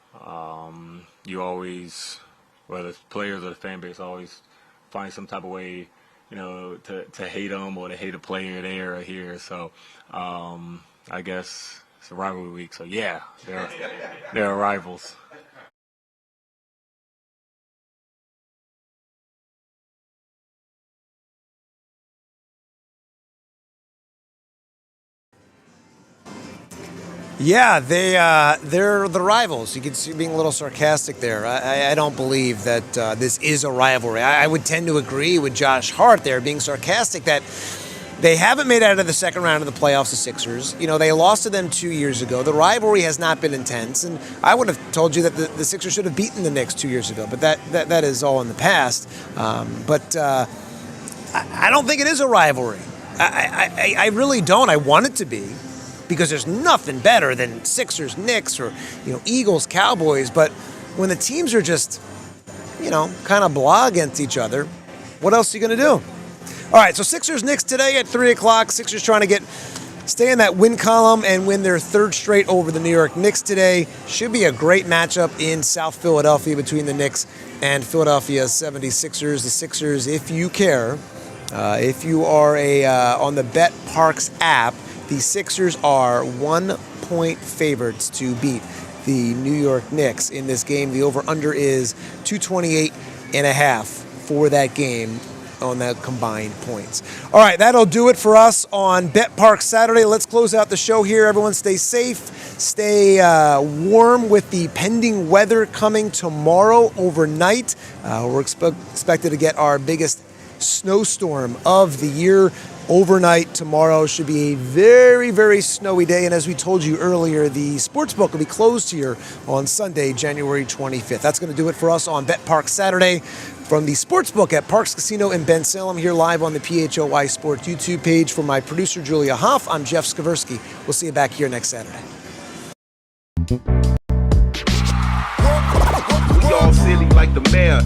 you always, whether it's players or the fan base, always find some type of way, to hate them or to hate a player there or here. So I guess it's a rivalry week. So yeah, they're rivals. Yeah, they're the rivals. You can see being a little sarcastic there. I don't believe that this is a rivalry. I would tend to agree with Josh Hart there, being sarcastic, that they haven't made it out of the second round of the playoffs, the Sixers. They lost to them 2 years ago. The rivalry has not been intense, and I would have told you that the Sixers should have beaten the Knicks 2 years ago, but that is all in the past. But I don't think it is a rivalry. I really don't. I want it to be, because there's nothing better than Sixers, Knicks, or Eagles, Cowboys. But when the teams are just, kind of blah against each other, what else are you going to do? All right, so Sixers, Knicks today at 3 o'clock. Sixers trying to stay in that win column and win their third straight over the New York Knicks today. Should be a great matchup in South Philadelphia between the Knicks and Philadelphia 76ers. The Sixers, if you care, if you are on the Bet Parx app, the Sixers are 1-point favorites to beat the New York Knicks in this game. The over-under is 228.5 for that game on that combined points. All right, that'll do it for us on Bet Parx Saturday. Let's close out the show here. Everyone stay safe, stay warm with the pending weather coming tomorrow overnight. We're expected to get our biggest snowstorm of the year. Overnight tomorrow should be a very, very snowy day. And as we told you earlier, the sportsbook will be closed here on Sunday, January 25th. That's going to do it for us on Bet Parx Saturday from the sportsbook at Parx Casino in Ben Salem, here live on the PHOI Sports YouTube page. For my producer, Julia Hoff, I'm Jeff Skversky. We'll see you back here next Saturday. We all silly like the mayor.